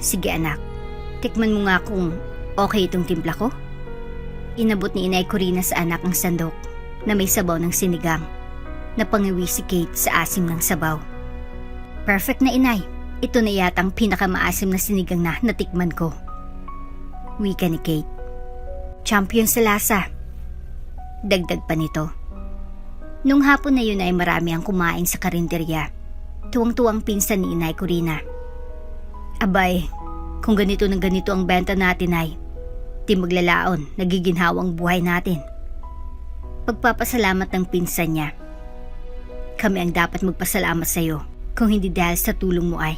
Sige anak, tikman mo nga kung okay itong timpla ko. Inabot ni inay Corina sa anak ang sandok na may sabaw ng sinigang. Napangiwi si Kate sa asim ng sabaw. Perfect na inay, ito na yatang pinakamaasim na sinigang na natikman ko. Wika ni Kate. Champion sa lasa. Dagdag pa nito. Nung hapon na yun ay marami ang kumain sa karinderya. Tuwang-tuwang pinsan ni inay Corina. Abay, kung ganito na ganito ang benta natin ay di maglalaon, nagiginhawang buhay natin. Pagpapasalamat ng pinsan niya. Kami ang dapat magpasalamat sa iyo Kung hindi dahil sa tulong mo ay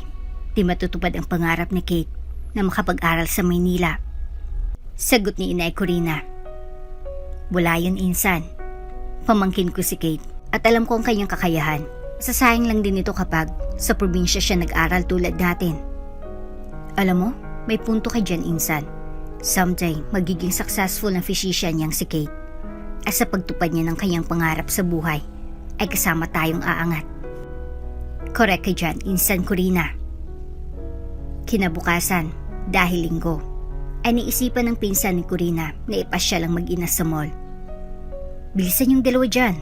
di matutupad ang pangarap ni Kate na makapag-aral sa Maynila. Sagot ni Inay Corina. Wala yun, insan. Pamangkin ko si Kate at alam ko ang kanyang kakayahan. Sasayang lang din ito kapag sa probinsya siya nag-aral tulad natin. Alam mo, may punto ka dyan, insan. Someday, magiging successful na physician niyang si Kate. At sa pagtupad niya ng kanyang pangarap sa buhay, ay kasama tayong aangat. Correct ka dyan, insan Corina. Kinabukasan, dahil linggo, ay naisipan ng pinsan ni Corina na ipasya lang mag-ina sa mall. Bilisan yung dalawa dyan.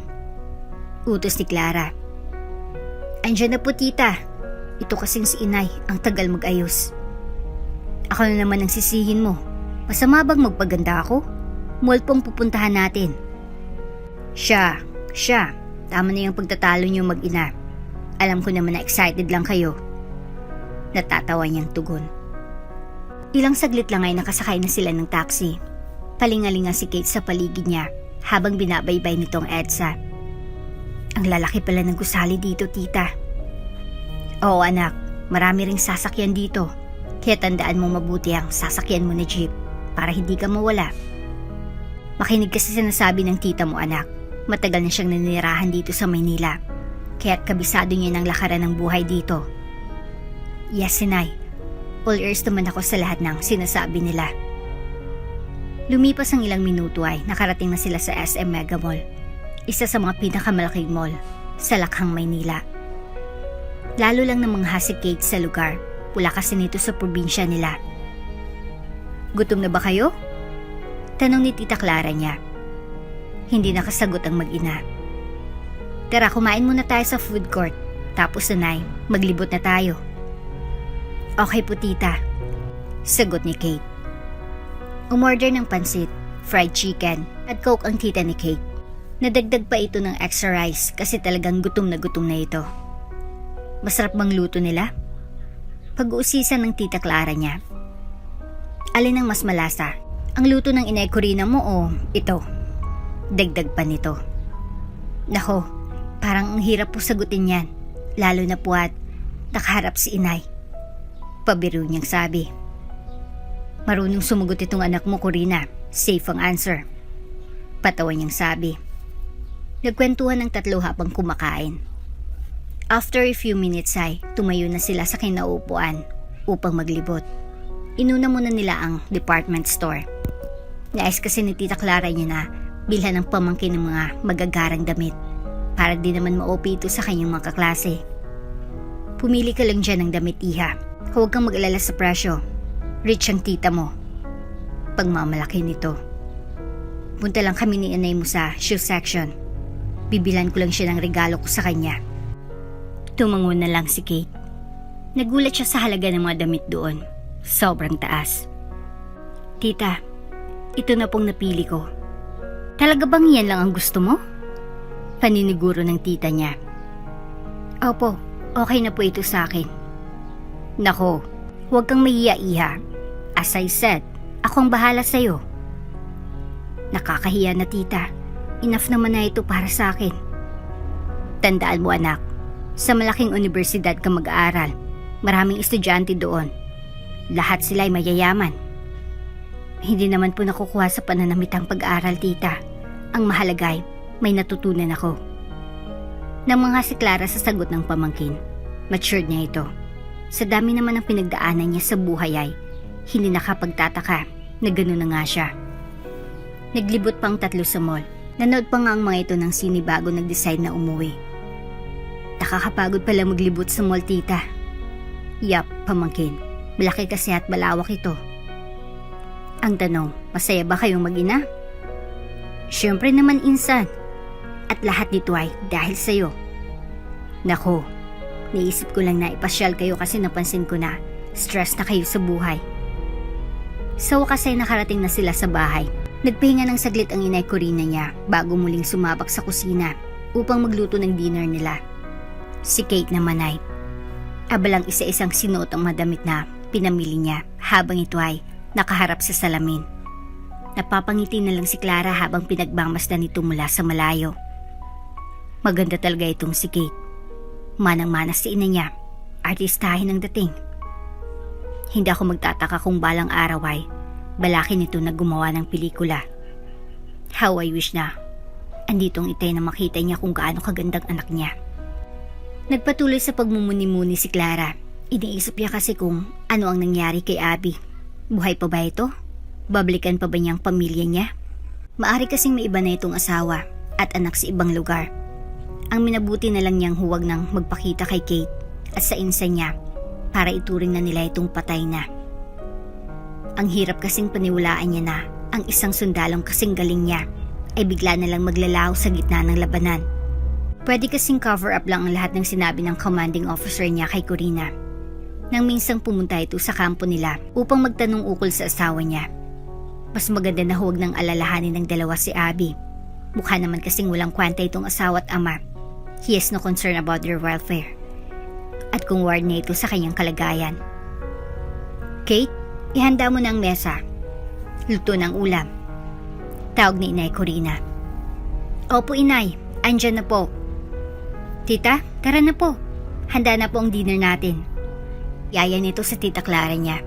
Utos ni Clara. Andyan na po, tita. Ito kasing si Inay ang tagal mag-ayos. Ako na naman ang sisihin mo. Masama bang magpaganda ako? Mall pong pupuntahan natin. Siya. Tama na yung pagtatalo niyo mag-ina. Alam ko naman na excited lang kayo. Natatawa niyang tugon. Ilang saglit lang ay nakasakay na sila ng taxi. Palingalinga si Kate sa paligid niya habang binabaybay nitong EDSA. Ang lalaki pala ng gusali dito, tita. Oo, anak. Marami ring sasakyan dito. Kaya tandaan mo mabuti ang sasakyan mo na jeep para hindi ka mawala. Makinig kasi sinasabi ng tita mo, anak. Matagal na siyang nanirahan dito sa Maynila. Kaya't kabisado niya ng lakaran ng buhay dito. Yes, Inay. All ears naman ako sa lahat ng sinasabi nila. Lumipas ang ilang minuto ay nakarating na sila sa SM Mega Mall. Isa sa mga pinakamalaking mall sa Lakhang, Maynila. Lalo lang namangha si Kate sa lugar. Wala kasi nito sa probinsya nila. Gutom na ba kayo? Tanong ni Tita Clara niya. Hindi nakasagot ang mag-ina. Tara, kumain muna tayo sa food court. Tapos Nanay, maglibot na tayo. Okay po, tita. Sagot ni Kate. Umorder ng pansit, fried chicken at coke ang tita ni Kate. Nadagdag pa ito ng extra rice kasi talagang gutom na ito. Masarap bang luto nila? Pag-uusisan ng tita Clara niya. Alin ang mas malasa? Ang luto ng Inay Corina mo o ito? Dagdag pa nito. Nako, parang ang hirap po sagutin yan. Lalo na po at nakaharap si Inay. Pabiro niyang sabi. Marunong sumagot itong anak mo, Corina. Safe ang answer. Patawa niyang sabi. Nagkwentuhan ng tatlo habang kumakain. After a few minutes ay tumayo na sila sa kinaupuan upang maglibot. Inuna muna nila ang department store. Nais kasi ni Tita Clara niya na bilhan ng pamangkin ng mga magagarang damit para di naman ma-OP ito sa kanyang mga kaklase. Pumili ka lang dyan ng damit, iha. Huwag kang mag-alala sa presyo. Rich ang tita mo. Pagmamalaki nito. Punta lang kami ni Inay mo sa shoe section. Bibilan ko lang siya ng regalo ko sa kanya. Tumango na lang si Kate. Nagulat siya sa halaga ng mga damit doon. Sobrang taas. Tita, ito na pong napili ko. Talaga bang yan lang ang gusto mo? Paniniguro ng tita niya. Opo, okay na po ito sa akin. Nako, huwag kang mahiya, iha. As I said, ako ang bahala sa'yo. Nakakahiya na, tita. Enough naman na ito para sa akin. Tandaan mo, anak, sa malaking universidad ka mag-aaral. Maraming estudyante doon. Lahat sila ay mayayaman. Hindi naman po nakukuha sa pananamitang pag-aaral, tita. Ang mahalaga ay may natutunan ako. Namangha si Clara sa sagot ng pamangkin. Matured niya ito. Sa dami naman ng pinagdaanan niya sa buhay ay hindi nakapagtataka na gano'n na nga siya. Naglibot pang tatlo sa mall. Nanood pa nga ang mga ito ng sine bago nag-decide na umuwi. Nakakapagod pala maglibot sa mall, tita. Yap, pamangkin. Malaki kasi at malawak ito. Ang tanong, masaya ba kayong mag-ina? Siyempre naman, insan. At lahat dito ay dahil sa'yo. Nako, naisip ko lang na ipasyal kayo kasi napansin ko na stress na kayo sa buhay. Sa wakas ay nakarating na sila sa bahay. Nagpahinga ng saglit ang Inay Corina niya bago muling sumabak sa kusina upang magluto ng dinner nila. Si Kate naman ay abalang isa-isang sinuot ang madamit na pinamili niya habang ito ay nakaharap sa salamin. Napapangiti na lang si Clara habang pinagmamasdan nito mula sa malayo. Maganda talaga itong si Kate. Manang-mana si ina niya, artistahin ang dating. Hindi ako magtataka kung balang araw ay balaki nito na gumawa ng pelikula. How I wish na anditong itay na makita niya kung gaano kagandang anak niya. Nagpatuloy sa pagmumuni-muni si Clara. Iniisip niya kasi kung ano ang nangyari kay Abby. Buhay pa ba ito? Babalikan pa ba niyang pamilya niya? Maari kasing may iba na itong asawa at anak sa ibang lugar. Ang minabuti na lang niyang huwag nang magpakita kay Kate at sa insa niya para ituring na nila itong patay na. Ang hirap kasing paniwalaan niya na ang isang sundalong kasing galing niya ay bigla na lang maglalaho sa gitna ng labanan. Pwede kasing cover up lang ang lahat ng sinabi ng commanding officer niya kay Corina. Nang minsang pumunta ito sa kampo nila upang magtanong ukol sa asawa niya. Mas maganda na huwag nang alalahanin ng dalawa si Abby. Mukha naman kasing walang kwenta itong asawa at ama. He has no concern about their welfare. At kung worried na ito sa kanyang kalagayan. Kate, ihanda mo na ang mesa. Luto ng ulam. Tawag ni Inay Corina. Opo Inay, andyan na po. Tita, tara na po. Handa na po ang dinner natin. Yaya nito sa tita Clara niya.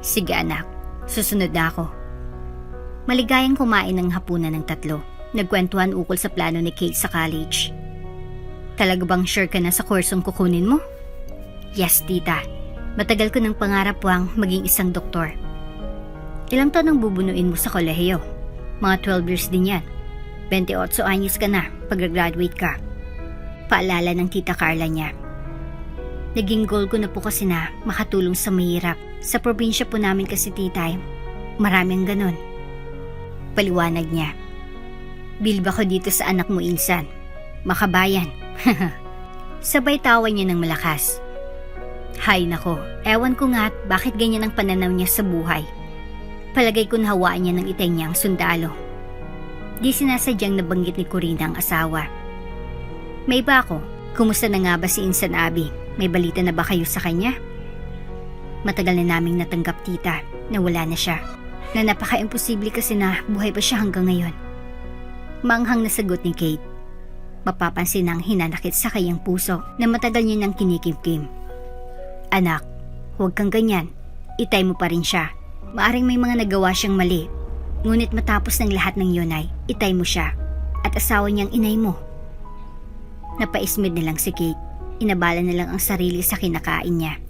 Sige anak, susunod na ako. Maligayang kumain ng hapunan ng tatlo. Nagkwentuhan ukol sa plano ni Kate sa college. Talaga bang sure ka na sa kursong kukunin mo? Yes, tita. Matagal ko ng pangarap wang maging isang doktor. Ilang taon ang bubunuin mo sa kolehiyo? Mga 12 years din yan. 28 anyos ka na pag-graduate ka. Paalala ng tita Carla niya. Naging goal ko na po kasi na makatulong sa mahirap. Sa probinsya po namin kasi tita, maraming ganon. Paliwanag niya. Bilib ako dito sa anak mo insan. Makabayan. Sabay tawa niya ng malakas. Hay nako, ewan ko nga bakit ganyan ang pananaw niya sa buhay. Palagay ko nahawaan niya ng itay niyang sundalo. Di sinasadyang nabanggit ni Corina ang asawa. May iba ako, kumusta na nga ba si Insan Abby? May balita na ba kayo sa kanya? Matagal na naming natanggap tita na wala na siya. Na napaka-imposible kasi na buhay pa siya hanggang ngayon. Manghang na sagot ni Kate. Mapapansin ang hinanakit sa kanyang puso na matagal niya nang kinikimkim. Anak, huwag kang ganyan. Itay mo pa rin siya. Maaring may mga nagawa siyang mali. Ngunit matapos ng lahat ng yun ay itay mo siya at asawa niyang inay mo. Napaismid na lang si Kate. Inabala na lang ang sarili sa kinakain niya.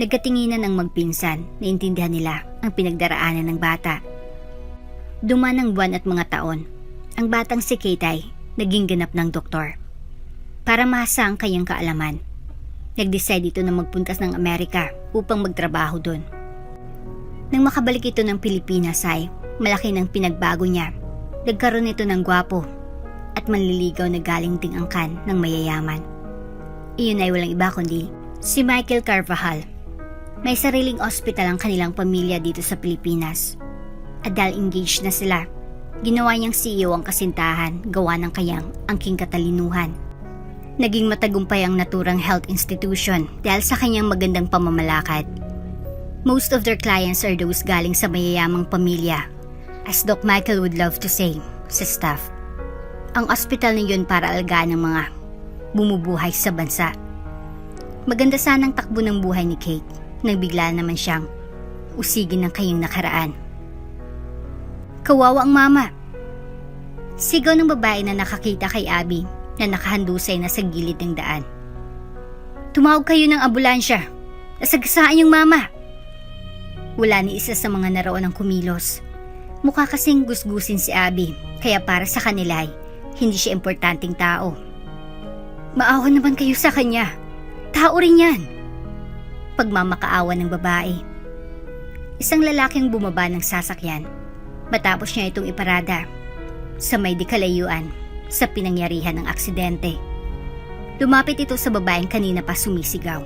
Nagkatinginan ang magpinsan, naintindihan nila ang pinagdaraanan ng bata. Duman ang buwan at mga taon, ang batang si Kate ay naging ganap ng doktor. Para mahasa ang kanyang kaalaman, nag-decide ito na magpuntas ng Amerika upang magtrabaho doon. Nang makabalik ito ng Pilipinas ay malaki ng pinagbago niya. Nagkaroon ito ng gwapo at manliligaw na galing ding angkan ng mayayaman. Iyon ay walang iba kundi si Michael Carvajal. May sariling ospital ang kanilang pamilya dito sa Pilipinas. At dahil engaged na sila, ginawa niyang CEO ang kasintahan gawa ng kanyang angking katalinuhan. Naging matagumpay ang naturang health institution dahil sa kanyang magandang pamamalakad. Most of their clients are those galing sa mayayamang pamilya, as Doc Michael would love to say, sa staff. Ang ospital na yun para alagaan ng mga bumubuhay sa bansa. Maganda sanang takbo ng buhay ni Kate nang bigla naman siyang usigin ng kanyang nakaraan. Kawawa ang mama. Sigaw ng babae na nakakita kay Abby na nakahandusay na sa gilid ng daan. Tumawag kayo ng ambulansya. Nasagasaan yung mama. Wala ni isa sa mga naroon ang kumilos. Mukha kasing gusgusin si Abby, kaya para sa kanila ay hindi siya importanteng tao. Maawa naman kayo sa kanya. Tao rin yan. Pagmamakaawa ng babae. Isang lalaking bumaba ng sasakyan matapos niya itong iparada sa may di kalayuan sa pinangyarihan ng aksidente. Lumapit ito sa babaeng kanina pa sumisigaw.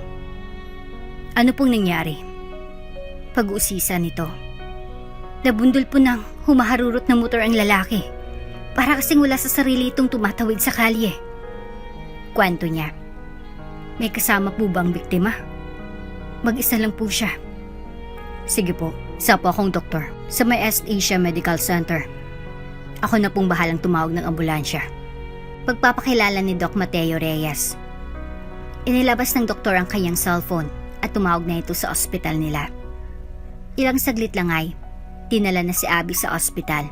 Ano pong nangyari? Pag-uusisa nito. Nabundol po ng humaharurot na motor ang lalaki. Para kasing wala sa sarili itong tumatawid sa kalye. Kwento niya. May kasama po bang biktima? Mag-isa lang po siya. Sige po, isa po akong doktor sa may East Asia Medical Center. Ako na pong bahalang tumawag ng ambulansya. Pagpapakilala ni Doc Mateo Reyes. Inilabas ng doktor ang kanyang cellphone at tumawag na ito sa ospital nila. Ilang saglit lang ay dinala na si Abby sa ospital.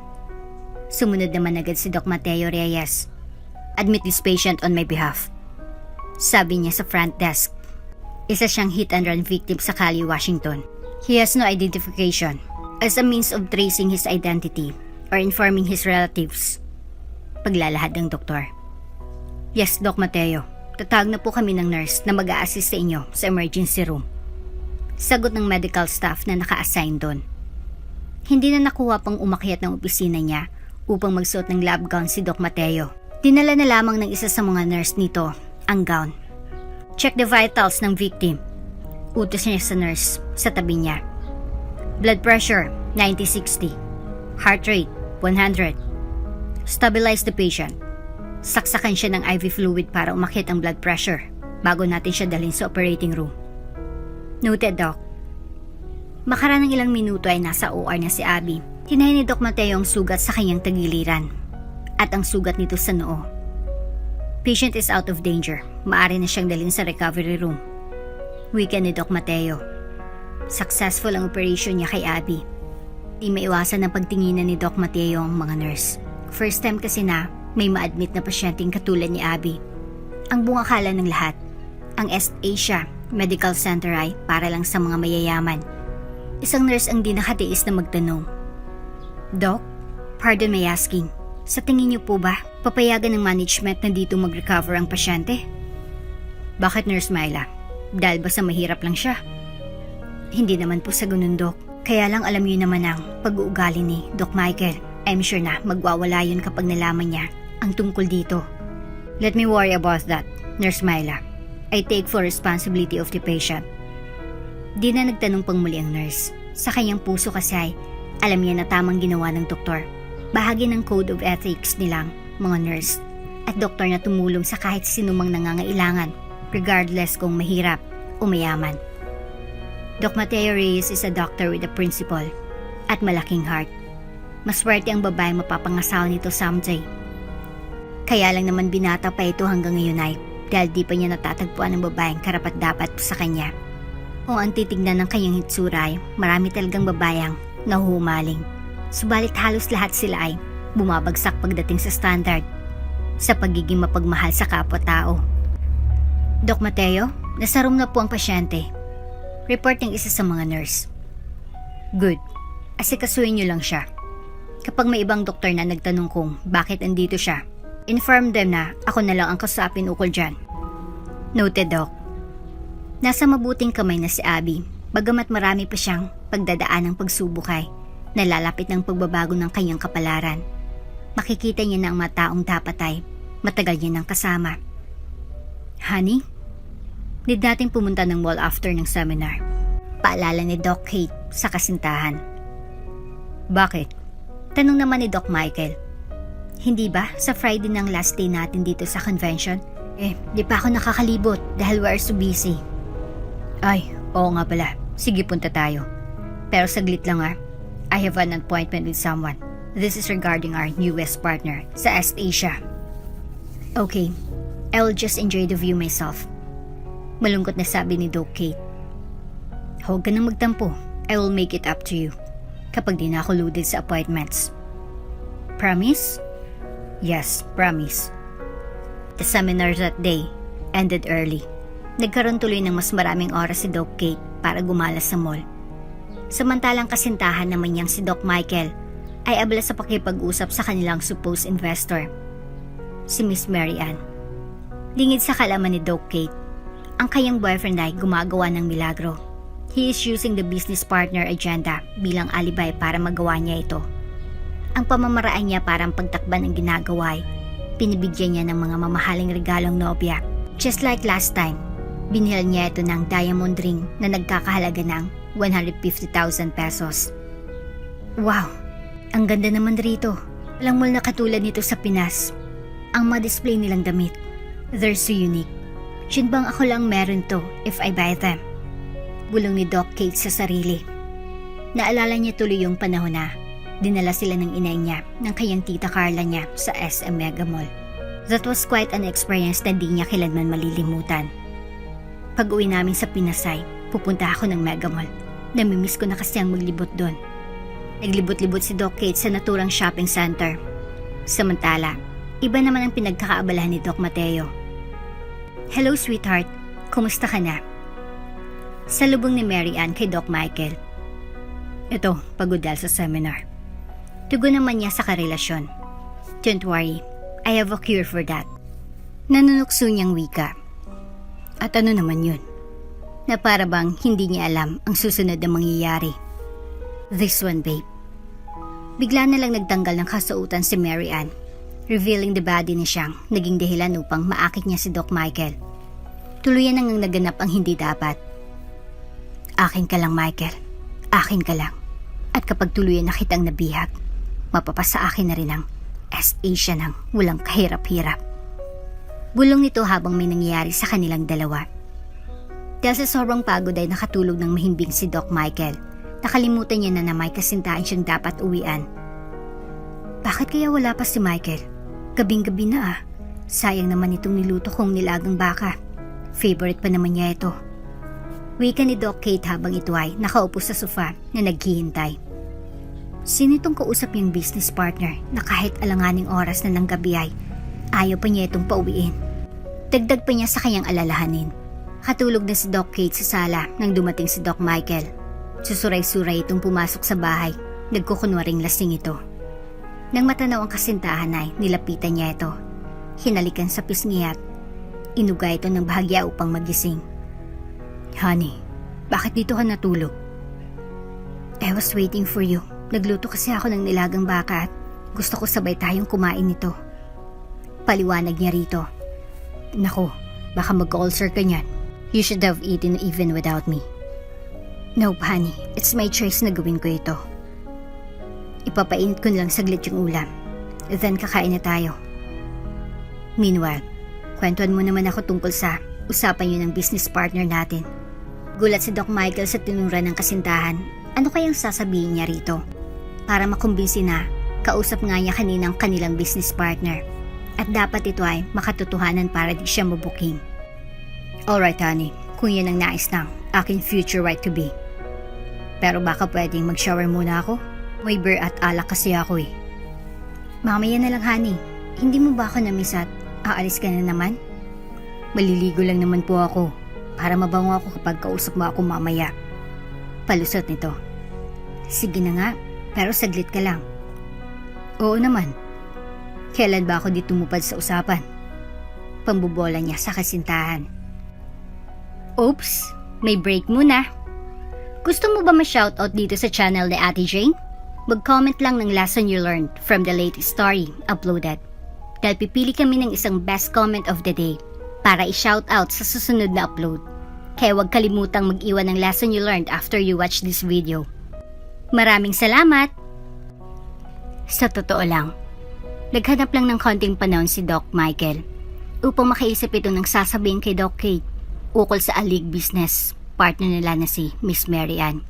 Sumunod naman agad si Doc Mateo Reyes. "Admit this patient on my behalf," sabi niya sa front desk. Isa siyang hit and run victim sa Cali, Washington. He has no identification. As a means of tracing his identity or informing his relatives, paglalahad ng doktor. "Yes, Doc Mateo. Tatawag na po kami ng nurse na mag-a-assist sa inyo sa emergency room." Sagot ng medical staff na naka-assign doon. Hindi na nakuha pang umakyat ng opisina niya upang magsuot ng lab gown si Doc Mateo. Dinala na lamang ng isa sa mga nurse nito ang gown. "Check the vitals ng victim," utos niya sa nurse sa tabi niya. "Blood pressure 90/60, heart rate 100. Stabilize the patient." Saksakan siya ng IV fluid para umakyat ang blood pressure bago natin siya dalhin sa operating room. "Noted, Doc." Makaraan ng ilang minuto ay nasa OR na si Abby. Hinahin ni Doc Mateo ang sugat sa kanyang tagiliran at ang sugat nito sa noo. "Patient is out of danger. Maaari na siyang dalhin sa recovery room." Wika ni Doc Mateo. Successful ang operation niya kay Abby. Di maiwasan ang pagtinginan ni Doc Mateo ang mga nurse. First time kasi na may ma-admit na pasyenteng katulad ni Abby. Ang bungakala ng lahat, ang East Asia Medical Center ay para lang sa mga mayayaman. Isang nurse ang di nakatiis na magtanong, "Doc, pardon my asking, sa tingin niyo po ba papayagan ng management na dito mag-recover ang pasyente?" "Bakit, Nurse Myla? Dahil ba sa mahirap lang siya?" "Hindi naman po sa ganun, Doc. Kaya lang alam niyo naman ang pag-uugali ni Doc Michael. I'm sure na magwawala yun kapag nalaman niya ang tungkol dito." "Let me worry about that, Nurse Myla. I take full responsibility of the patient." Di na nagtanong pang muli ang nurse. Sa kanyang puso kasi ay alam niya na tamang ginawa ng doktor. Bahagi ng code of ethics nilang mga nurse at doktor na tumulong sa kahit sinumang nangangailangan, regardless kung mahirap o mayaman. Doc Mateo Reyes is a doctor with a principle at malaking heart. Maswerte ang babae mapapangasawa nito someday. Kaya lang naman binata pa ito hanggang ngayon ay dahil di pa niya natatagpuan ng babaeng karapat-dapat sa kanya. Kung ang titignan ng kanyang hitsura ay marami talagang babayang nahuhumaling. Subalit halos lahat sila ay bumabagsak pagdating sa standard sa pagiging mapagmahal sa kapwa-tao. "Doc Mateo, nasa room na po ang pasyente." Report ng isa sa mga nurse. "Good. Asikasuhin niyo lang siya. Kapag may ibang doktor na nagtanong kung bakit andito siya, inform them na ako na lang ang kausapin ukol dyan." "Noted, Doc." Nasa mabuting kamay na si Abby, bagamat marami pa siyang pagdadaan ng pagsubok ay nalalapit ng pagbabago ng kanyang kapalaran. Makikita niya na ang mga taong dapat ay matagal niya nang kasama. "Honey, need nating pumunta ng mall after ng seminar." Paalala ni Doc Kate sa kasintahan. "Bakit?" Tanong naman ni Doc Michael. "Hindi ba sa Friday ng last day natin dito sa convention? Di pa ako nakakalibot dahil we're so busy." "Ay, oo nga pala. Sige, punta tayo. Pero saglit lang I have an appointment with someone. This is regarding our newest partner sa East Asia." "Okay, I will just enjoy the view myself." Malungkot na sabi ni Doc Kate. "Huwag ka nang magtampo. I will make it up to you kapag di na ako loaded sa appointments." "Promise?" "Yes, promise." The seminar that day ended early. Nagkaroon tuloy ng mas maraming oras si Doc Kate para gumala sa mall. Samantalang kasintahan naman niyang si Doc Michael ay abala sa pakipag-usap sa kanilang supposed investor, si Miss Mary Ann. Lingid sa kalaman ni Doc Kate, ang kanyang boyfriend ay gumagawa ng milagro. He is using the business partner agenda bilang alibay para magawa niya ito. Ang pamamaraan niya para pagtakban ng ginagawa ay pinibigyan niya ng mga mamahaling regalong nobya. Just like last time, binihal niya ito ng diamond ring na nagkakahalaga ng 150,000 pesos. Wow! Ang ganda naman rito. Walang mall na katulad nito sa Pinas. Ang mga display nilang damit, they're so unique. Shin bang ako lang meron to if I buy them? Bulong ni Doc Kate sa sarili. Naalala niya tuloy yung panahon na dinala sila ng inay niya ng kanyang tita Carla niya sa SM Mega Mall. That was quite an experience na di niya kailanman malilimutan. Pag-uwi namin sa Pinasay, pupunta ako ng Mega Mall. Namimiss ko na kasi ang maglibot doon. Naglibot-libot si Doc Kate sa naturang shopping center. Samantala, iba naman ang pinagkakaabalahan ni Doc Mateo. Hello sweetheart, kumusta ka na? Salubong ni Mary Ann kay Doc Michael. Ito, pagod dahil sa seminar. Tugon naman niya sa karelasyon. Don't worry, I have a cure for that. Nanunukso niyang wika. At ano naman yun? Na para bang hindi niya alam ang susunod na mangyayari. This one, babe. Bigla na lang nagtanggal ng kasuotan si Mary Ann, revealing the body ni siyang naging dahilan upang maakit niya si Doc Michael. Tuluyan nang naganap ang hindi dapat. Akin ka lang, Michael. Akin ka lang. At kapag tuluyan na kitang nabihag, mapapasa akin na rin ang SA siya ng walang kahirap-hirap. Bulong nito habang may nangyayari sa kanilang dalawa. Dahil sa sobrang pagod ay nakatulog ng mahimbing si Doc Michael. Nakalimutan niya na may kasintahan siyang dapat uwian. Bakit kaya wala pa si Michael? Gabing-gabi na ah. Sayang naman itong niluto kong nilagang baka. Favorite pa naman niya ito. Wika ni Doc Kate habang ito ay nakaupo sa sofa na naghihintay. Sino itong kausap niyang business partner na kahit alanganing oras na ng gabi ay ayaw pa niya itong pauwiin? Dagdag pa niya sa kanyang alalahanin. Katulog na si Doc Kate sa sala nang dumating si Doc Michael. Susuray-suray itong pumasok sa bahay. Nagkukunwaring lasing ito. Nang matanaw ang kasintahan ay nilapitan niya ito. Hinalikan sa pisngi at inuga ito ng bahagya upang magising. Honey, bakit dito ka natulog? I was waiting for you. Nagluto kasi ako ng nilagang baka at gusto ko sabay tayong kumain nito. Paliwanag niya rito. Naku, baka mag-ulcer ka niyan. You should have eaten even without me. Nope, honey. It's my choice na gawin ko ito. Ipapainit ko lang saglit yung ulam. Then kakain na tayo. Meanwhile, kwentuhan mo naman ako tungkol sa usapan yun ng business partner natin. Gulat si Doc Michael sa tinura ng kasintahan. Ano kayang sasabihin niya rito? Para makumbinsi na kausap nga niya kaninang kanilang business partner. At dapat ito ay makatotohanan para di siya mabuking. Alright honey, kung yan ang nais ng aking future right to be. Pero baka pwedeng mag-shower muna ako? May beer at alak kasi ako eh. Mamaya na lang honey, hindi mo ba ako namiss at aalis ka na naman? Maliligo lang naman po ako para mabango ako kapag kausap mo ako mamaya. Palusot nito. Sige na nga, pero saglit ka lang. Oo naman. Kailan ba ako di tumupad sa usapan? Pambubola niya sa kasintahan. Oops, may break muna. Gusto mo ba ma-shoutout dito sa channel ni Ate Jane? Mag-comment lang ng lesson you learned from the latest story uploaded. Dahil pipili kami ng isang best comment of the day para i-shoutout sa susunod na upload. Kaya huwag kalimutang mag-iwan ng lesson you learned after you watch this video. Maraming salamat! Sa totoo lang, naghanap lang ng konting panahon si Doc Michael upang makaisip ito ng sasabihin kay Doc Kate ukol sa alig business partner nila na si Miss Mary Ann.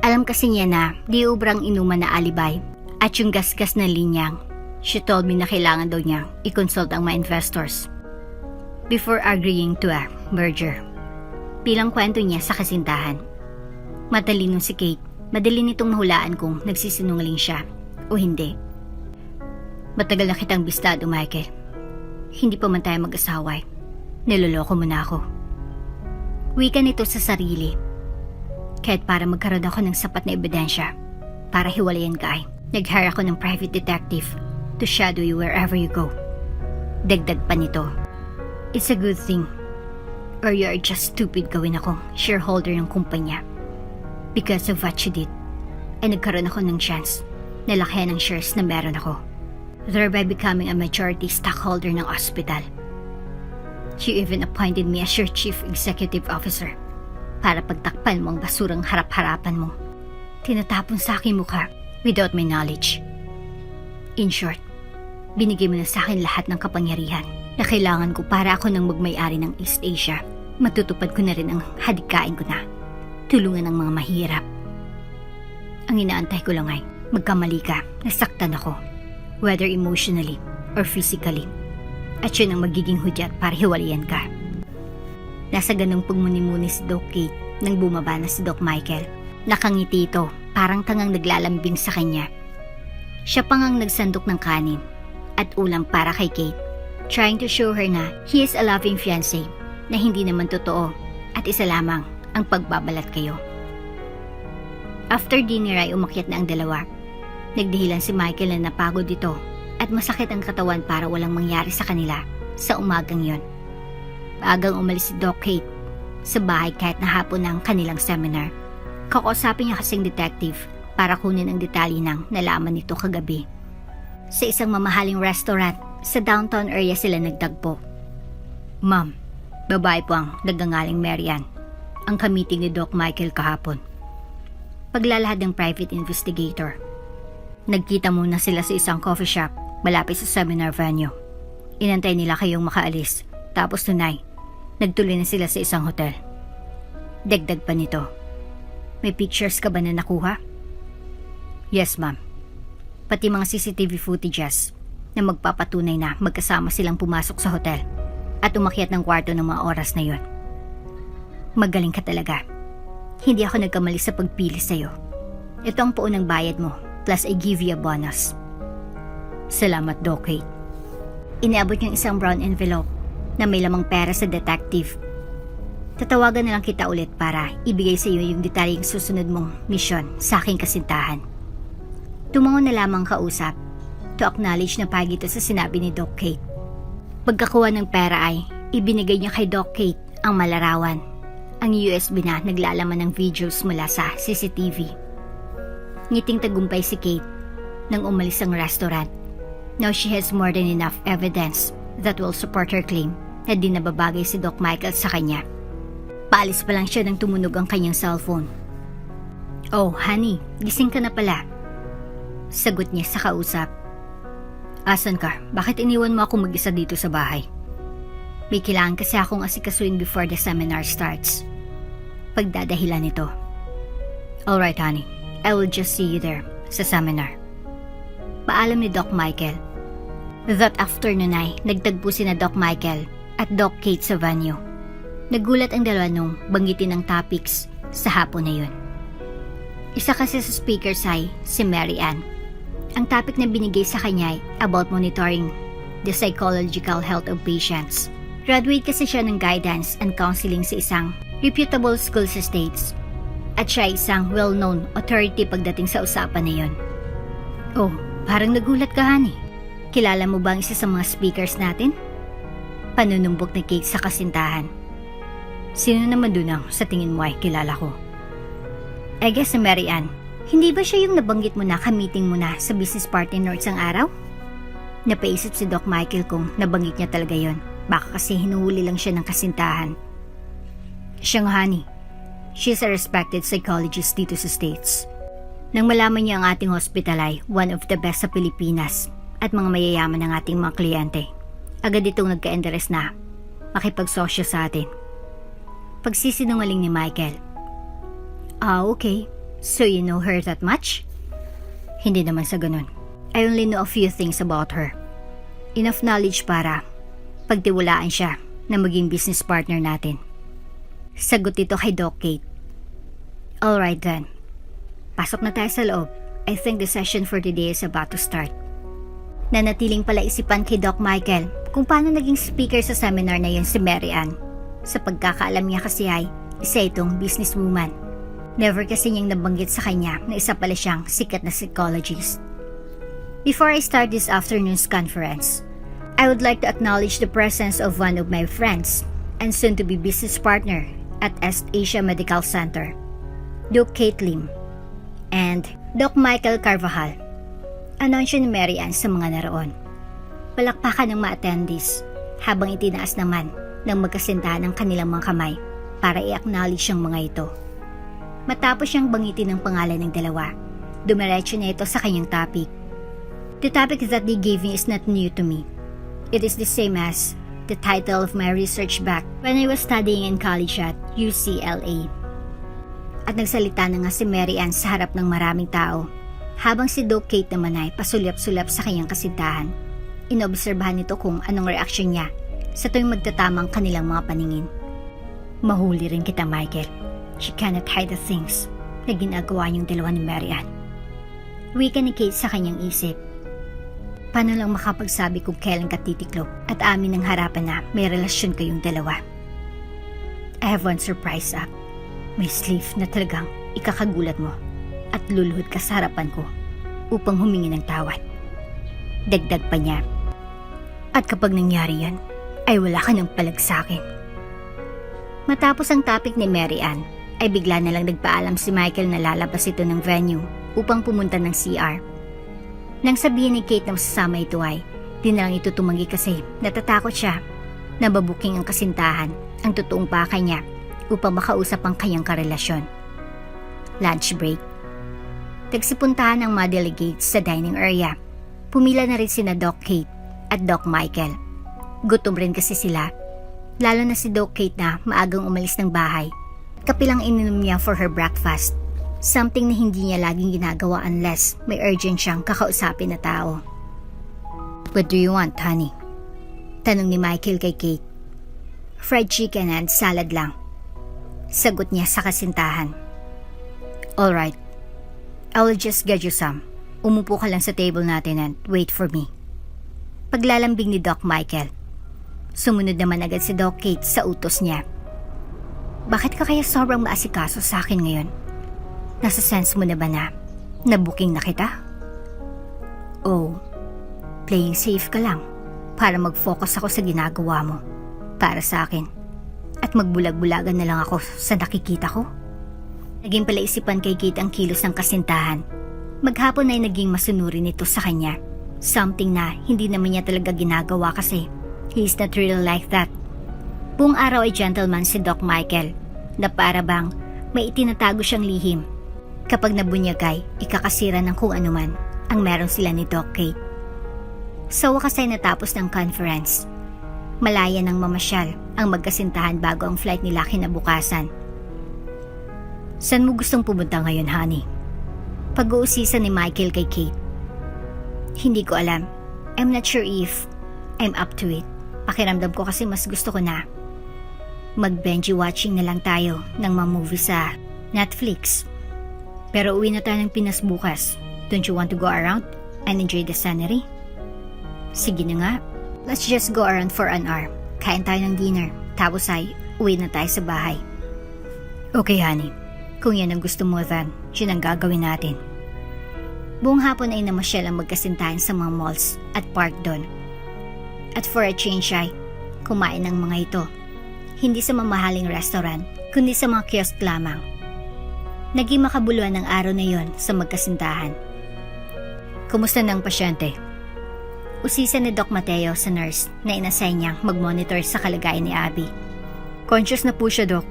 Alam kasi niya na di ubrang inuman na alibay at yung gasgas na linyang. She told me na kailangan daw niya i-consult ang mga investors before agreeing to a merger. Bilang kwento niya sa kasintahan. Matalino si Kate, madali nitong nahulaan kung nagsisinungaling siya o hindi. Matagal na kitang bistado, Michael. Hindi pa man tayo mag-asawa. Niloloko mo na ako. Wika nito sa sarili. Kahit para magkaroon ako ng sapat na ebidensya para hiwalayan ka ay nag-hire ako ng private detective to shadow you wherever you go. Dagdag pa nito. It's a good thing or you are just stupid gawin akong shareholder ng kumpanya. Because of what you did ay nagkaroon ako ng chance na lakihan ng shares na meron ako, thereby becoming a majority stockholder ng hospital. You even appointed me as your chief executive officer para pagtakpan mo ang basurang harap-harapan mo. Tinatapon sa aking mukha without my knowledge. In short, binigay mo na sa akin lahat ng kapangyarihan na kailangan ko para ako nang magmay-ari ng East Asia. Matutupad ko na rin ang hadikain ko na tulungan ng mga mahirap. Ang inaantay ko lang ay magkamali ka, nasaktan ako, whether emotionally or physically. At yun ang magiging hudyat para hiwalayan ka. Nasa ganung pagmuni-muni si Doc Kate nang bumaba na si Doc Michael. Nakangiti ito, parang tangang naglalambing sa kanya. Siya pa ngang nagsandok ng kanin at ulam para kay Kate, trying to show her na he is a loving fiancé na hindi naman totoo at isa lamang ang pagbabalat kayo. After dinner ay umakyat na ang dalawa. Nagdahilan si Michael na napagod ito at masakit ang katawan para walang mangyari sa kanila sa umagang yon. Paagang umalis si Doc Kate sa bahay kahit na hapon na ang kanilang seminar. Kakausapin niya kasing detective para kunin ang detalye ng nalaman nito kagabi. Sa isang mamahaling restaurant sa downtown area sila nagtagpo. Ma'am, babae po ang nagngangaling Marian. Ang kamiting ni Doc Michael kahapon. Paglalahad ng private investigator. Nagkita muna sila sa isang coffee shop malapit sa seminar venue. Inantay nila kayong makaalis. Tapos tunay, nagtuloy na sila sa isang hotel. Dagdag pa nito. May pictures ka ba na nakuha? Yes, ma'am. Pati mga CCTV footages na magpapatunay na magkasama silang pumasok sa hotel at umakyat ng kwarto ng mga oras na yon. Magaling ka talaga. Hindi ako nagkamali sa pagpili sa'yo. Ito ang puunang bayad mo, plus I give you a bonus. Salamat, Doc Kate. Iniabot niyang isang brown envelope na may lamang pera sa detective. Tatawagan na lang kita ulit para ibigay sa iyo yung detalyeng susunod mong misyon sa aking kasintahan. Tumango na lamang kausap to acknowledge na pagi ito sa sinabi ni Doc Kate. Pagkakuha ng pera ay ibinigay niya kay Doc Kate ang malarawan, ang USB na naglalaman ng videos mula sa CCTV. Ngiting tagumpay si Kate nang umalis ang restaurant. Now she has more than enough evidence that will support her claim na di nababagay si Doc Michael sa kanya. Paalis pa lang siya nang tumunog ang kanyang cellphone. Oh, honey, gising ka na pala. Sagot niya sa kausap. Asan ka? Bakit iniwan mo ako mag-isa dito sa bahay? May kailangan kasi akong asikasuin before the seminar starts. Pagdadahilan nito. Alright, honey. I will just see you there sa seminar. Paalam ni Doc Michael. That afternoon ay nagtagpo sina Doc Michael at Doc Kate sa venue. Nagulat ang dalawa nung banggitin ang topics sa hapon na yun. Isa kasi sa speakers ay si Mary Ann. Ang topic na binigay sa kanya ay about monitoring the psychological health of patients. Graduate kasi siya ng guidance and counseling sa isang reputable school sa States. At siya ay isang well-known authority pagdating sa usapan na yun. Oh, parang nagulat ka, honey. Kilala mo ba ang isa sa mga speakers natin? Panunumbok ni Kate sa kasintahan. Sino naman dun ang sa tingin mo ay kilala ko? I guess si Mary Ann. Hindi ba siya yung nabanggit mo na ka-meeting mo na sa business party nor isang araw? Napaisip si Doc Michael kung nabanggit niya talaga yon. Baka kasi hinuhuli lang siya ng kasintahan. Siyang honey. She's a respected psychologist dito sa States. Nang malaman niya ang ating hospital ay one of the best sa Pilipinas at mga mayayaman ng ating mga kliyente, agad itong nagka-interest na makipagsosyo sa atin. Pagsisinungaling ni Michael. Okay. So you know her that much? Hindi naman sa ganun. I only know a few things about her. Enough knowledge para pagtiwalaan siya na maging business partner natin. Sagot ito kay Doc Kate. Alright then. Pasok na tayo sa loob. I think the session for today is about to start. Nanatiling pala isipan kay Doc Michael kung paano naging speaker sa seminar na yun si Mary Ann. Sa pagkakaalam niya kasi ay isa itong businesswoman. Never kasi niyang nabanggit sa kanya na isa pala siyang sikat na psychologist. Before I start this afternoon's conference, I would like to acknowledge the presence of one of my friends and soon-to-be business partner at East Asia Medical Center, Doc Kate Lim, and Doc Michael Carvajal. Anunsyo ni Mary Ann sa mga naroon. Palakpakan ng mga attendees habang itinaas naman ng magkasintahan ng kanilang mga kamay para i-acknowledge ang mga ito. Matapos siyang bangitin ang pangalan ng dalawa, dumiretso na ito sa kanyang topic. The topic that they gave me is not new to me. It is the same as the title of my research back when I was studying in college at UCLA. At nagsalita na nga si Mary Ann sa harap ng maraming tao, habang si Doc Kate naman ay pasulyap-sulyap sa kanyang kasintahan. Inobserbahan nito kung anong reaksyon niya sa tuwing magtatamang kanilang mga paningin. Mahuli rin kita, Michael. She cannot hide the things na ginagawa niyong dalawa ni Marian. Wika ni Kate sa kanyang isip. Paano lang makapagsabi kung kailan ka titiklop at amin ng harapan na may relasyon kayong dalawa? I have one surprise up. May sleeve na talagang ikakagulat mo at luluhod ka sa harapan ko upang humingi ng tawad. Dagdag pa niya. At kapag nangyari yan, ay wala ka ng palag sa akin. Matapos ang topic ni Mary Ann, ay bigla na lang nagpaalam si Michael na lalabas ito ng venue upang pumunta ng CR. Nang sabihin ni Kate na masasama ito ay, di na lang ito tumanggi kasi natatakot siya na babuking ang kasintahan ang totoong pakay niya upang makausap ang kanyang karelasyon. Lunch break. Tagsipuntahan ang mga delegates sa dining area. Pumila na rin sina Doc Kate at Doc Michael. Gutom rin kasi sila, lalo na si Doc Kate na maagang umalis ng bahay. Kapilang ininom niya for her breakfast, something na hindi niya laging ginagawa unless may urgent siyang kakausapin na tao. What do you want, honey? Tanong ni Michael kay Kate. Fried chicken and salad lang. Sagot niya sa kasintahan. Alright, I will just get you some. Umupo ka lang sa table natin and wait for me. Paglalambing ni Doc Michael. Sumunod naman agad si Doc Kate sa utos niya. Bakit ka kaya sobrang maasikaso sa akin ngayon? Nasa sense mo na ba na nabuking na kita? Oh, playing safe ka lang para mag-focus ako sa ginagawa mo para sa akin at magbulag-bulagan na lang ako sa nakikita ko? Naging palaisipan kay Kate ang kilos ng kasintahan. Maghapon ay naging masunurin ito sa kanya. Something na hindi naman niya talaga ginagawa kasi he is not really like that. Buong araw ay gentleman si Doc Michael na para bang may itinatago siyang lihim. Kapag nabunyagay, ikakasira ng kung anuman ang meron sila ni Doc Kate. Sa wakas ay natapos ng conference. Malaya ng mamasyal ang magkasintahan bago ang flight nila kinabukasan. Saan mo gustong pumunta ngayon, honey? Pag-uusisa ni Michael kay Kate. Hindi ko alam. I'm not sure if I'm up to it. Pakiramdam ko kasi mas gusto ko na mag-benji watching na lang tayo ng mga movie sa Netflix. Pero uwi na tayo ng Pinas bukas. Don't you want to go around and enjoy the scenery? Sige na nga. Let's just go around for an hour. Kain tayo ng dinner. Tapos ay uwi na tayo sa bahay. Okay, honey. Kung yan ang gusto mo, then yun ang gagawin natin. Buong hapon ay namasyal ang magkasintahan sa mga malls at park doon. At for a change ay kumain ng mga ito. Hindi sa mamahaling restaurant, kundi sa mga kiosk lamang. Naging makabuluhan ang araw na yon sa magkasintahan. Kumusta na ang pasyente? Usisa ni Doc Mateo sa nurse na inassign niyang mag-monitor sa kalagayan ni Abby. Conscious na po siya, Doc.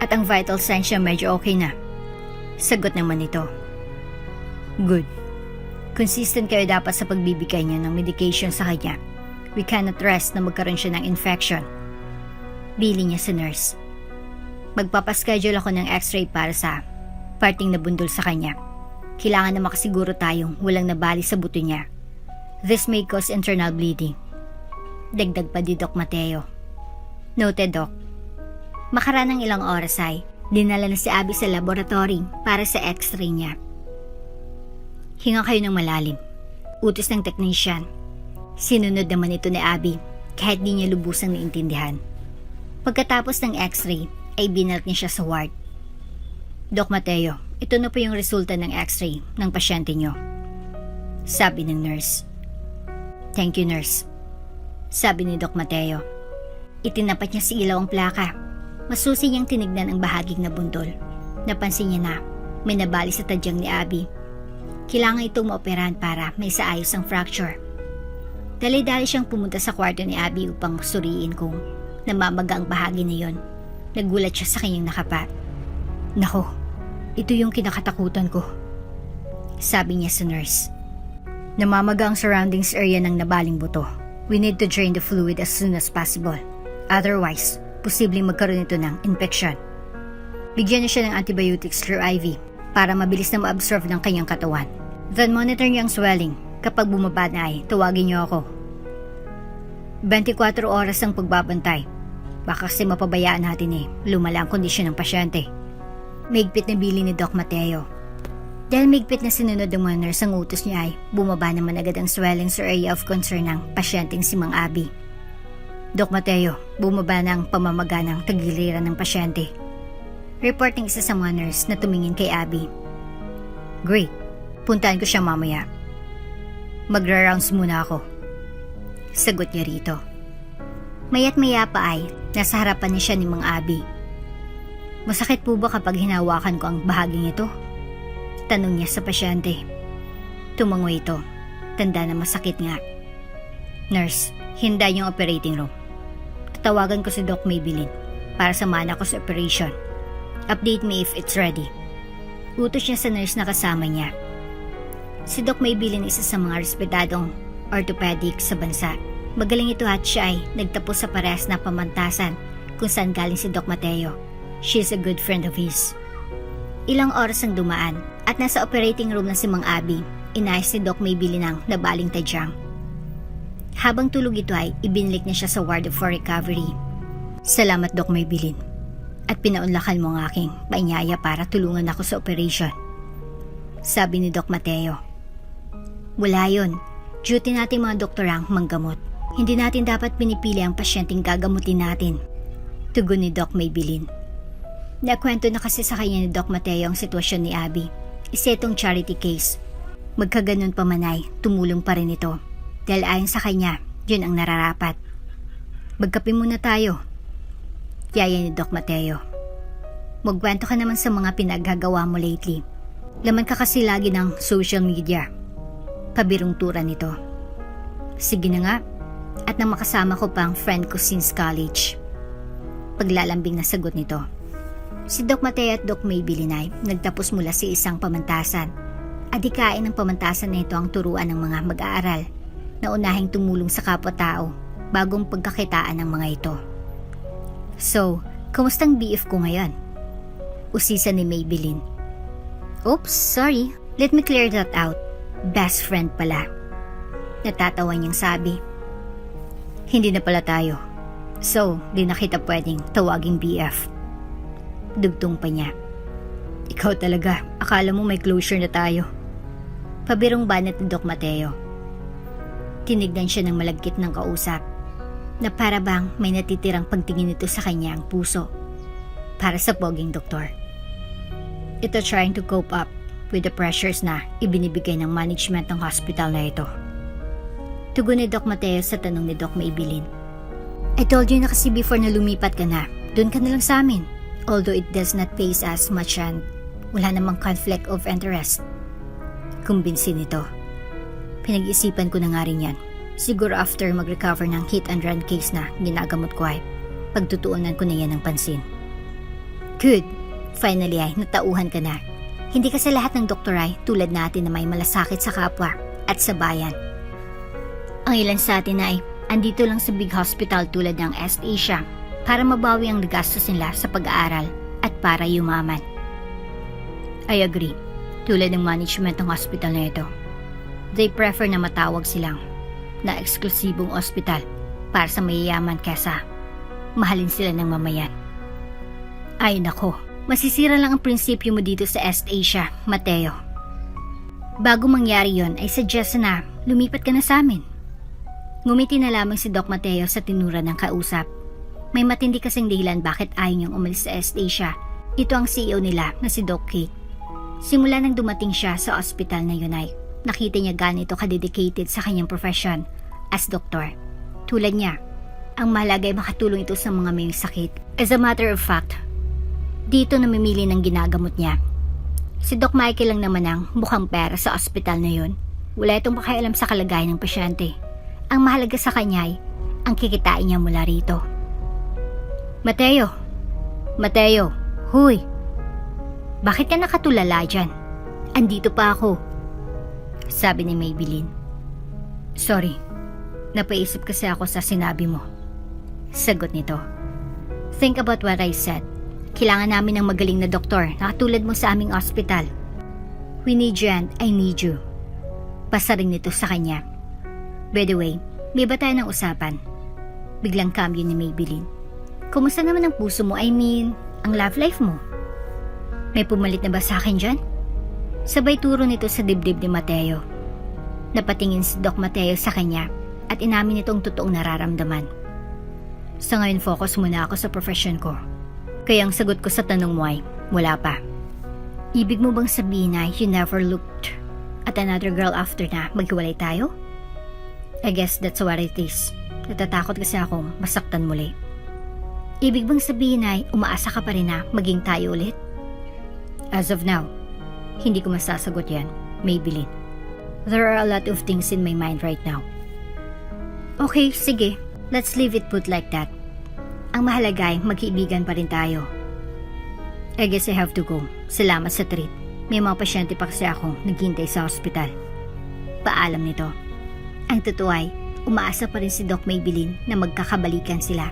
At ang vital signs niya medyo okay na. Sagot naman ito. Good. Consistent kayo dapat sa pagbibigay niya ng medication sa kanya. We cannot rest na magkaroon siya ng infection. Bili niya sa nurse. Magpapaschedule ako ng x-ray para sa parting na bundol sa kanya. Kailangan na makasiguro tayong walang nabali sa buto niya. This may cause internal bleeding. Dagdag pa di Doc Mateo. Noted, Doc. Makaranang ilang oras ay dinala na si Abby sa laboratory para sa x-ray niya. Hinga kayo ng malalim. Utos ng technician. Sinunod naman ito ni Abby kahit di niya lubusang naintindihan. Pagkatapos ng x-ray ay binalik niya siya sa ward. Doc Mateo, ito na po yung resulta ng x-ray ng pasyente niyo. Sabi ng nurse. Thank you, nurse. Sabi ni Doc Mateo. Itinapat niya sa ilaw ang plaka. Masusi niyang tinignan ang bahaging nabundol. Napansin niya na may nabali sa tadyang ni Abby. Kailangan itong maoperahan para may saayos ang fracture. Dali-dali siyang pumunta sa kwarto ni Abby upang suriin kung namamaga ang bahagi na yon. Nagulat siya sa kanyang nakapa. Nako, ito yung kinakatakutan ko. Sabi niya sa nurse. Namamaga ang surroundings area ng nabaling buto. We need to drain the fluid as soon as possible. Otherwise, posibleng magkaroon ito ng infection. Bigyan niya siya ng antibiotics through IV para mabilis na ma-absorb ng kanyang katawan. Then monitor niya ang swelling. Kapag bumaba na ay tawagin niyo ako. 24 oras ang pagbabantay. Baka kasi mapabayaan natin lumala ang kondisyon ng pasyente. Maigpit na bili ni Doc Mateo. Dahil maigpit na sinunod ng mga nurse ang utos niya ay bumaba naman agad ang swelling sa area of concern ng pasyenteng si Mang Abby. Doc Mateo, bumaba na ang pamamaga ng tagiliran ng pasyente. Reporting isa sa mga nurse na tumingin kay Abby. Great, puntahan ko siya mamaya. Magra-rounds muna ako. Sagot niya rito. Maya't maya pa ay nasa harapan niya siya ni Mang Abby. Masakit po ba kapag hinawakan ko ang bahaging ito? Tanong niya sa pasyente. Tumango ito. Tanda na masakit nga. Nurse, hinda yung operating room. Tatawagan ko si Doc Maybelline para samahan ako sa operation. Update me if it's ready. Utos niya sa nurse na kasama niya. Si Doc Maybelline isa sa mga respetadong orthopedic sa bansa. Magaling ito at siya ay nagtapos sa parehas na pamantasan kung saan galing si Doc Mateo. She is a good friend of his. Ilang oras ang dumaan at nasa operating room na si Mang Abby. Inayos si Doc Maybelline ang nabaling tadyang. Habang tulog ito ay ibinalik niya siya sa ward for recovery. Salamat Doc Maybelline. At pinaunlakan mo ang aking paanyaya para tulungan ako sa operation. Sabi ni Doc Mateo. Wala yun. Duty natin mga doktor ang manggamot. Hindi natin dapat pinipili ang pasyenteng gagamutin natin. Tugon ni Doc Maybelline. Nakwento na kasi sa kanya ni Doc Mateo ang sitwasyon ni Abby. Isa itong charity case. Magkaganon pa man ay tumulong pa rin ito. Dahil ayon sa kanya, yun ang nararapat. Magkape muna tayo. Yaya ni Doc Mateo. Magkwento ka naman sa mga pinaggagawa mo lately. Laman ka kasi lagi ng social media. Pabirong tura nito. Sige na nga. At nang makasama ko pa ang friend ko since college. Paglalambing na sagot nito. Si Doc Mateo at Doc Maybelline ay nagtapos mula sa isang pamantasan. Adikain ng pamantasan na ito ang turuan ng mga mag-aaral na unahing tumulong sa kapwa-tao bagong pagkakitaan ng mga ito. So, kamustang BF ko ngayon? Usisa ni Maybelline. Oops, sorry. Let me clear that out. Best friend pala. Natatawa niyang sabi. Hindi na pala tayo. So, di na kita pwedeng tawaging BF. Dugtong pa niya. Ikaw talaga, akala mo may closure na tayo. Pabirong banat ni Doc Mateo. Tinignan siya ng malagkit ng kausap na para bang may natitirang pagtingin nito sa kanya ang puso para sa poging doktor. Ito trying to cope up with the pressures na ibinibigay ng management ng hospital na ito. Tugon ni Doc Mateo sa tanong ni Doc Maybelline. I told you na kasi before na lumipat ka na, doon ka na lang sa amin. Although it does not pay as much and wala namang conflict of interest. Kumbinsin nito. Pinag-isipan ko na nga rin yan. Siguro after mag-recover ng hit and run case na ginagamot ko ay pagtutuunan ko na yan ng pansin. Good. Finally ay natauhan ka na. Hindi kasi lahat ng doktor ay tulad natin na may malasakit sa kapwa at sa bayan. Ang ilan sa atin ay andito lang sa big hospital tulad ng East Asia para mabawi ang nagastos nila sa pag-aaral at para yumaman. I agree. Tulad ng management ng hospital na ito. They prefer na matawag silang na eksklusibong ospital para sa mayayaman kesa mahalin sila ng mamayan. Ay nako, masisira lang ang prinsipyo mo dito sa East Asia, Mateo. Bago mangyari yon ay suggest na lumipat ka na sa amin. Ngumiti na lamang si Doc Mateo sa tinura ng kausap. May matindi kasing dahilan bakit ayaw niyang umalis sa East Asia. Ito ang CEO nila na si Doc Kate. Simula nang dumating siya sa ospital na yun ay nakita niya gaano ito kadedicated sa kanyang profession as doktor. Tulad niya, ang mahalaga ay makatulong ito sa mga may sakit. As a matter of fact, dito namimili ng ginagamot niya. Si Doc Michael lang naman ang mukhang pera sa ospital na yun. Wala itong pakialam sa kalagayan ng pasyente. Ang mahalaga sa kanya ay ang kikitain niya mula rito. Mateo! Mateo! Huy! Bakit ka nakatulala dyan? Andito pa ako. Sabi ni Maybelline. Sorry, napaisip kasi ako sa sinabi mo. Sagot nito. Think about what I said. Kailangan namin ng magaling na doktor na katulad mo sa aming ospital. We need you and I need you. Pasaring nito sa kanya. By the way, may ba tayo ng usapan? Biglang cambio ni Maybelline. Kumusta naman ang puso mo? I mean, ang love life mo? May pumalit na ba sa akin dyan? Sabay turo nito sa dibdib ni Mateo. Napatingin si Doc Mateo sa kanya at inamin nitong totoong nararamdaman. Sa ngayon focus muna ako sa profession ko. Kaya ang sagot ko sa tanong mo ay, wala pa. Ibig mo bang sabihin na you never looked at another girl after na maghiwalay tayo? I guess that's what it is. Natatakot kasi akong masaktan muli. Ibig bang sabihin ay umaasa ka pa rin na maging tayo ulit? As of now, hindi ko masasagot yan, Maybelline. There are a lot of things in my mind right now. Okay, sige. Let's leave it put like that. Ang mahalaga ay magkaibigan pa rin tayo. I guess I have to go. Salamat sa treat. May mga pasyente pa kasi akong naghintay sa ospital. Paalam nito. Ang totoo ay, umaasa pa rin si Doc Maybelline na magkakabalikan sila.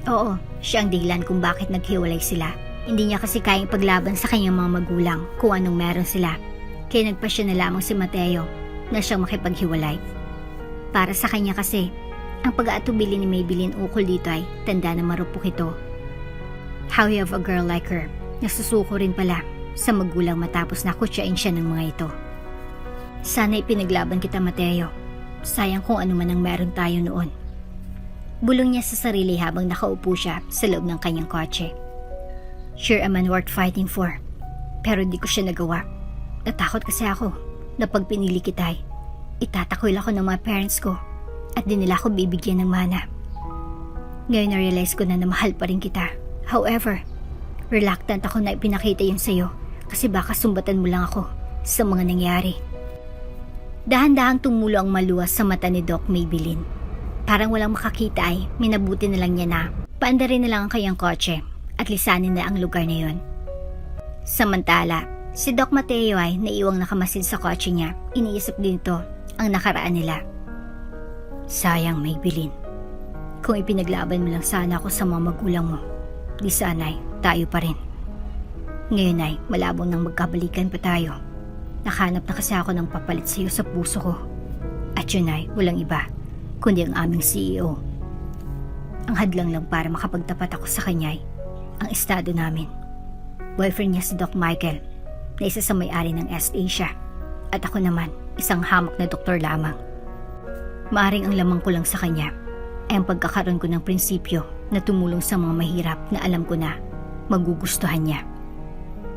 Oo, siya ang dahilan kung bakit naghiwalay sila. Hindi niya kasi kayang paglaban sa kanyang mga magulang kung anong meron sila. Kaya nagpasya na lamang si Mateo na siyang makipaghiwalay. Para sa kanya kasi, ang pag-aatubili ni Maybelline ukol dito ay tanda na marupok ito. How you have a girl like her, nasusuko rin pala sa magulang matapos na kutsain siya ng mga ito. Sana ipinaglaban kita, Mateo. Sayang kung ano man ang meron tayo noon. Bulong niya sa sarili habang nakaupo siya sa loob ng kanyang kotse. Sure, a man worth fighting for. Pero di ko siya nagawa. Natakot kasi ako na pag pinili kita ay itatakwil ako ng mga parents ko at di nila ako bibigyan ng mana. Ngayon na-realize ko na mahal pa rin kita. However, reluctant ako na ipinakita yun sa'yo kasi baka sumbatan mo lang ako sa mga nangyari. Dahan-dahang tumulo ang maluwas sa mata ni Doc Maybelline. Parang walang makakita ay minabuti na lang niya na paandarin na lang ang kanyang kotse at lisanin na ang lugar na yun. Samantala, si Doc Mateo ay naiwang nakamasid sa kotse niya. Iniisip din ito ang nakaraan nila. Sayang, Maybelline. Kung ipinaglaban mo lang sana ako sa mga magulang mo, di sana ay tayo pa rin. Ngayon ay malabong nang magkabalikan pa tayo. Nakahanap na kasi ako ng papalit sa iyo sa puso ko. At yun ay walang iba, kundi ang aming CEO. Ang hadlang lang para makapagtapat ako sa kanya ay ang estado namin. Boyfriend niya si Doc Michael, na isa sa may-ari ng East-Asia. At ako naman, isang hamak na doktor lamang. Maaring ang lamang ko lang sa kanya ay ang pagkakaroon ko ng prinsipyo na tumulong sa mga mahirap na alam ko na magugustuhan niya.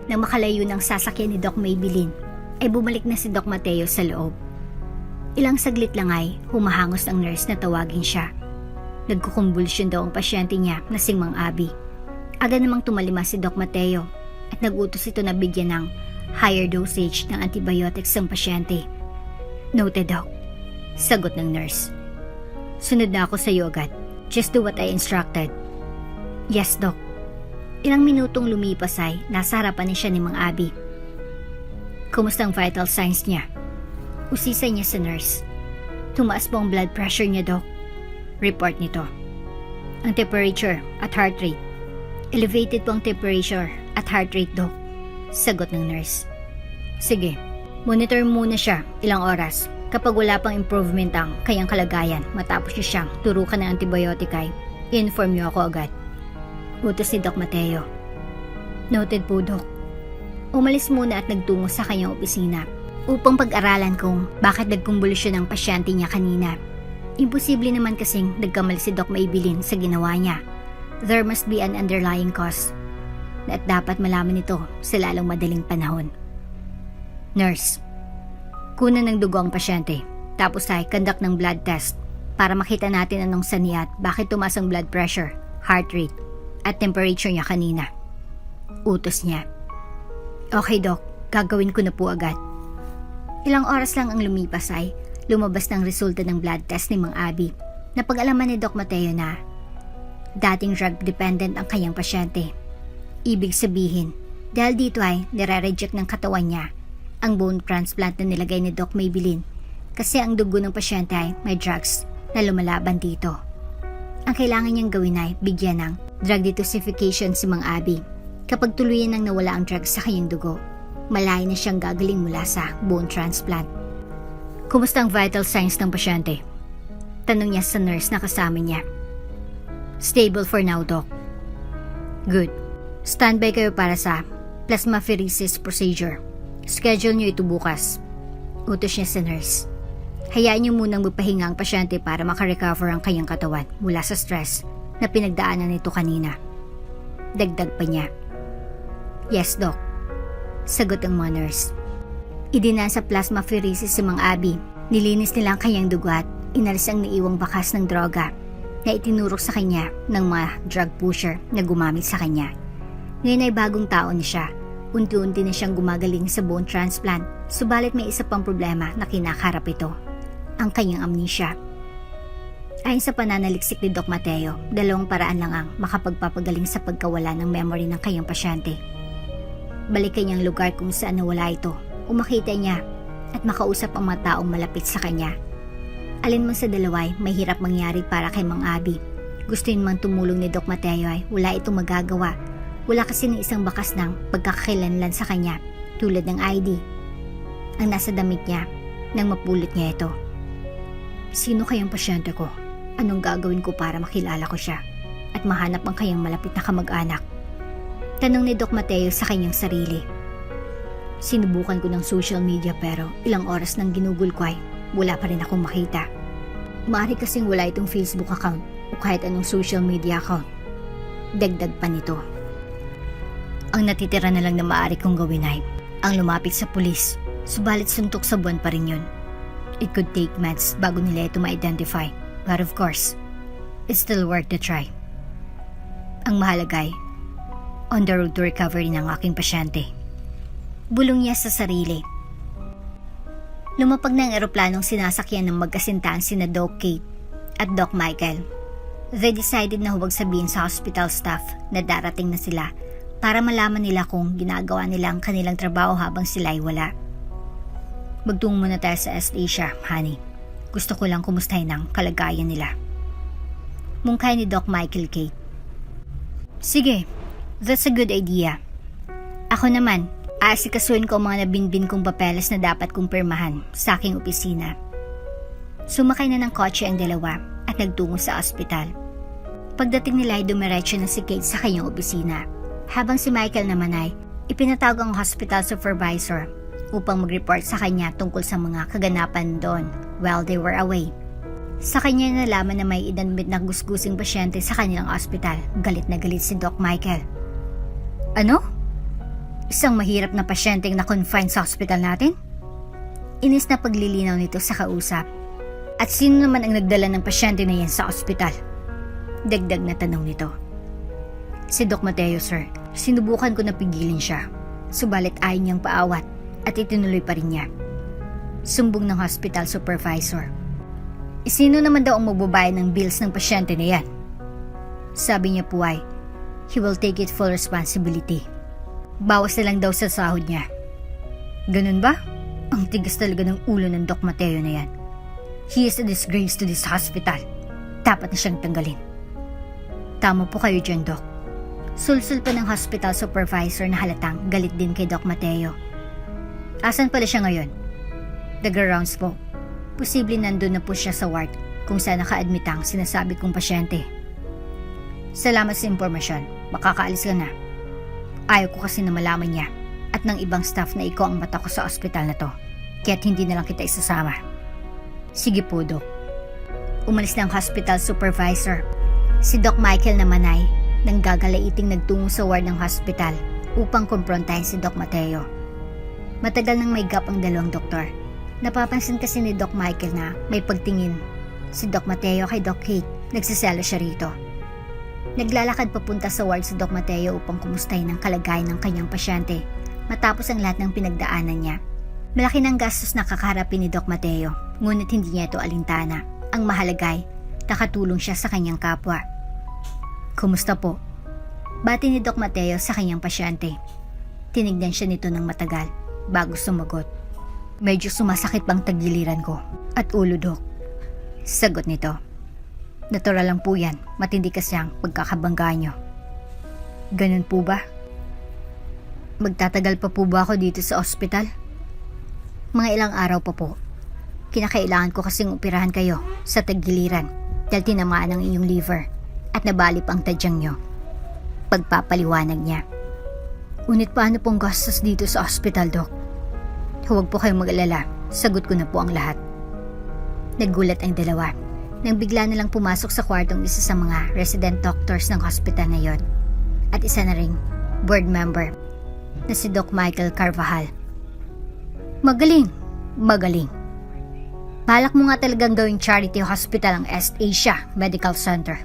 Nang makalayo ng sasakyan ni Doc Maybelline, ay bumalik na si Doc Mateo sa loob. Ilang saglit lang ay humahangos ang nurse na tawagin siya. Nagkukumbulsyon daw ang pasyente niya na si Mang Abi. Agad namang tumalima si Doc Mateo at nagutos ito na bigyan ng higher dosage ng antibiotics ang pasyente. Noted, Doc. Sagot ng nurse. Sunod na ako sa iyo agad. Just do what I instructed. Yes, Doc. Ilang minutong lumipas ay nasa harapan niya siya ni Mang Abi. Kumusta ang vital signs niya? Usisa niya sa nurse. Tumaas po ang blood pressure niya, Doc. Report nito. Ang temperature at heart rate. Elevated po ang temperature at heart rate, Doc. Sagot ng nurse. Sige, monitor muna siya ilang oras. Kapag wala pang improvement ang kanyang kalagayan matapos niya siyang turukan ng antibiotic ay i-inform niyo ako agad. Utos ni Doc Mateo. Noted po, Doc. Umalis muna at nagtungo sa kanyang opisina upang pag-aralan kung bakit nagkumbulusyon ang pasyente niya kanina. Imposible naman kasing nagkamali si Doc Maybelline sa ginawa niya. There must be an underlying cause na at dapat malaman ito sa lalong madaling panahon. Nurse, kunan ng dugo ang pasyente tapos ay conduct ng blood test para makita natin anong sanhi at bakit tumaas ang blood pressure, heart rate at temperature niya kanina. Utos niya. Okay, Doc, gagawin ko na po agad. Ilang oras lang ang lumipas ay lumabas ng resulta ng blood test ni Mang Abi. Napag-alaman ni Doc Mateo na dating drug dependent ang kanyang pasyente. Ibig sabihin, dahil dito ay nire-reject ng katawan niya ang bone transplant na nilagay ni Doc Maybelline kasi ang dugo ng pasyente ay may drugs na lumalaban dito. Ang kailangan niyang gawin ay bigyan ng drug detoxification si Mang Abi. Kapag tuluyan nang nawala ang drugs sa kanyang dugo, malaya na siyang gagaling mula sa bone transplant. Kumusta ang vital signs ng pasyente? Tanong niya sa nurse na kasama niya. Stable for now, Doc. Good. Standby kayo para sa plasmapheresis procedure. Schedule niyo ito bukas. Utos niya sa nurse. Hayaan niyo munang magpahinga ang pasyente para makarecover ang kanyang katawan mula sa stress na pinagdaanan nito kanina. Dagdag pa niya. Yes, Doc. Sagot ang mga nurse. Idina sa plasmapheresis si Mang Abby. Nilinis nila ang kanyang dugo at inalis ang naiwang bakas ng droga na itinurok sa kanya ng mga drug pusher na gumamit sa kanya. Ngayon ay bagong tao na siya. Unti-unti na siyang gumagaling sa bone transplant, subalit may isa pang problema na kinakaharap ito, ang kanyang amnesia. Ayon sa pananaliksik ni Doc Mateo, dalawang paraan lang ang makapagpapagaling sa pagkawala ng memory ng kanyang pasyente. Balikan niyang lugar kung saan nawala ito, o makita niya at makausap ang mga taong malapit sa kanya. Alin man sa dalawa ay mahirap mangyari para kay Mang Abby. Gusto man tumulong ni Doc Mateo ay wala itong magagawa. Wala kasi ng isang bakas ng pagkakakilanlan sa kanya, tulad ng ID. Ang nasa damit niya, nang mapulot niya ito. Sino kayang pasyente ko? Anong gagawin ko para makilala ko siya? At mahanap ang kayang malapit na kamag-anak? Tanong ni Doc Mateo sa kanyang sarili. Sinubukan ko ng social media pero ilang oras nang ginugol ko ay wala pa rin akong makita. Maaari kasing wala itong Facebook account o kahit anong social media account. Dagdag pa nito. Ang natitira na lang na maaari kong gawin ay ang lumapit sa pulis, subalit suntok sa buwan pa rin yun. It could take months bago nila ito ma-identify, but of course, it's still worth the try. Ang mahalaga ay on the road to recovery ng aking pasyente. Bulong niya sa sarili. Lumapag na ang eroplanong sinasakyan ng magkasintahan sina Doc Kate at Doc Michael. They decided na huwag sabihin sa hospital staff na darating na sila para malaman nila kung ginagawa nila ang kanilang trabaho habang sila ay wala. Magtungo muna tayo sa East Asia, honey. Gusto ko lang kumustahin ang kalagayan nila. Mungkay ni Doc Michael Kate. Sige, that's a good idea. Ako naman, aasikasuhin ko ang mga nabinbin kong papeles na dapat kong pirmahan sa aking opisina. Sumakay na ng kotse ang dalawa at nagtungo sa ospital. Pagdating nila ay dumiretso na si Kate sa kanyang opisina. Habang si Michael naman ay ipinatawag ang hospital supervisor upang mag-report sa kanya tungkol sa mga kaganapan doon while they were away. Sa kanya nalaman na may inadmit na gusgusing pasyente sa kanilang ospital. Galit na galit si Doc Michael. Ano? Isang mahirap na pasyenteng na-confine sa hospital natin? Inis na paglilinaw nito sa kausap. At sino naman ang nagdala ng pasyente na yan sa ospital? Dagdag na tanong nito. Si Doc Mateo, sir. Sinubukan ko na pigilin siya. Subalit ayaw niyang paawat at itinuloy pa rin niya. Sumbong ng hospital supervisor. Sino naman daw ang magbabayad ng bills ng pasyente na yan? Sabi niya po ay, he will take it full responsibility. Bawas na lang daw sa sahod niya. Ganun ba? Ang tigas talaga ng ulo ng Doc Mateo na yan. He is a disgrace to this hospital. Dapat na siyang tanggalin. Tama po kayo dyan, Doc. Sulsul pa ng hospital supervisor na halatang galit din kay Doc Mateo. Asan pala siya ngayon? Nag-rounds po. Posible nandun na po siya sa ward kung saan naka-admit ang sinasabi kong pasyente. Salamat sa impormasyon. Makakaalis ka na. Ayaw ko kasi na malaman niya at ng ibang staff na ikaw ang mata ko sa ospital na to. Kaya't hindi na lang kita isasama. Sige po, Doc. Umalis na ang hospital supervisor. Si Doc Michael naman ay nang gagalaiting nagtungo sa ward ng hospital upang kumprontahin si Doc Mateo. Matagal nang may gap ang dalawang doktor. Napapansin kasi ni Doc Michael na may pagtingin si Doc Mateo kay Doc Kate. Nagsiselo siya rito. Naglalakad papunta sa ward si Doc Mateo upang kumustahin ang kalagayan ng kanyang pasyente matapos ang lahat ng pinagdaanan niya. Malaki ng gastos na kakaharapin ni Doc Mateo, ngunit hindi niya ito alintana. Ang mahalagay, nakatulong siya sa kanyang kapwa. Kumusta po? Bati ni Doc Mateo sa kanyang pasyente. Tinignan siya nito ng matagal bago sumagot. Medyo sumasakit pang tagiliran ko at ulo, Doc. Sagot nito. Natural lang po yan, matindi kasi ang pagkakabangga nyo. Ganun po ba? Magtatagal pa po ba ako dito sa ospital? Mga ilang araw pa po. Kinakailangan ko kasing operahan kayo sa tagiliran dahil tinamaan ang iyong liver. at nabali pa ang tadyang nyo. Pagpapaliwanag niya. Ngunit paano pong gastos dito sa ospital, Dok? Huwag po kayong mag-alala, sagot ko na po ang lahat. Naggulat ang dalawa nang bigla na lang pumasok sa kwartong isa sa mga resident doctors ng hospital na yon at isa na ring board member na si Doc Michael Carvajal. Magaling, magaling. Balak mo nga talagang gawing charity hospital ang East Asia Medical Center.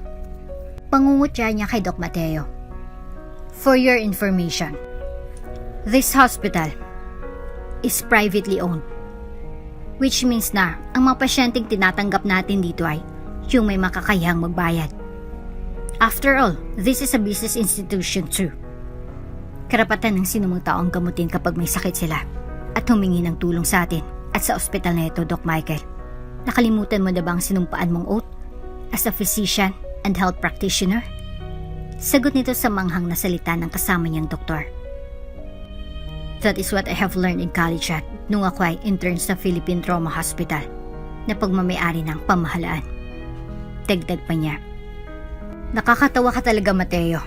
Pangungutya niya kay Doc Mateo. For your information, this hospital is privately owned. Which means na ang mga pasyenteng tinatanggap natin dito ay yung may makakayahang magbayad. After all, this is a business institution too. Karapatan ng sinumang tao ang gamutin kapag may sakit sila at humingi ng tulong sa atin at sa ospital na ito, Doc Michael. Nakalimutan mo na bang sinumpaan mong oath as a physician and health practitioner? Sagot nito sa manghang na salita ng kasama niyang doktor. That is what I have learned in college at nung ako ay intern sa Philippine Trauma Hospital na pagmamayari ng pamahalaan. Dagdag pa niya. Nakakatawa ka talaga, Mateo.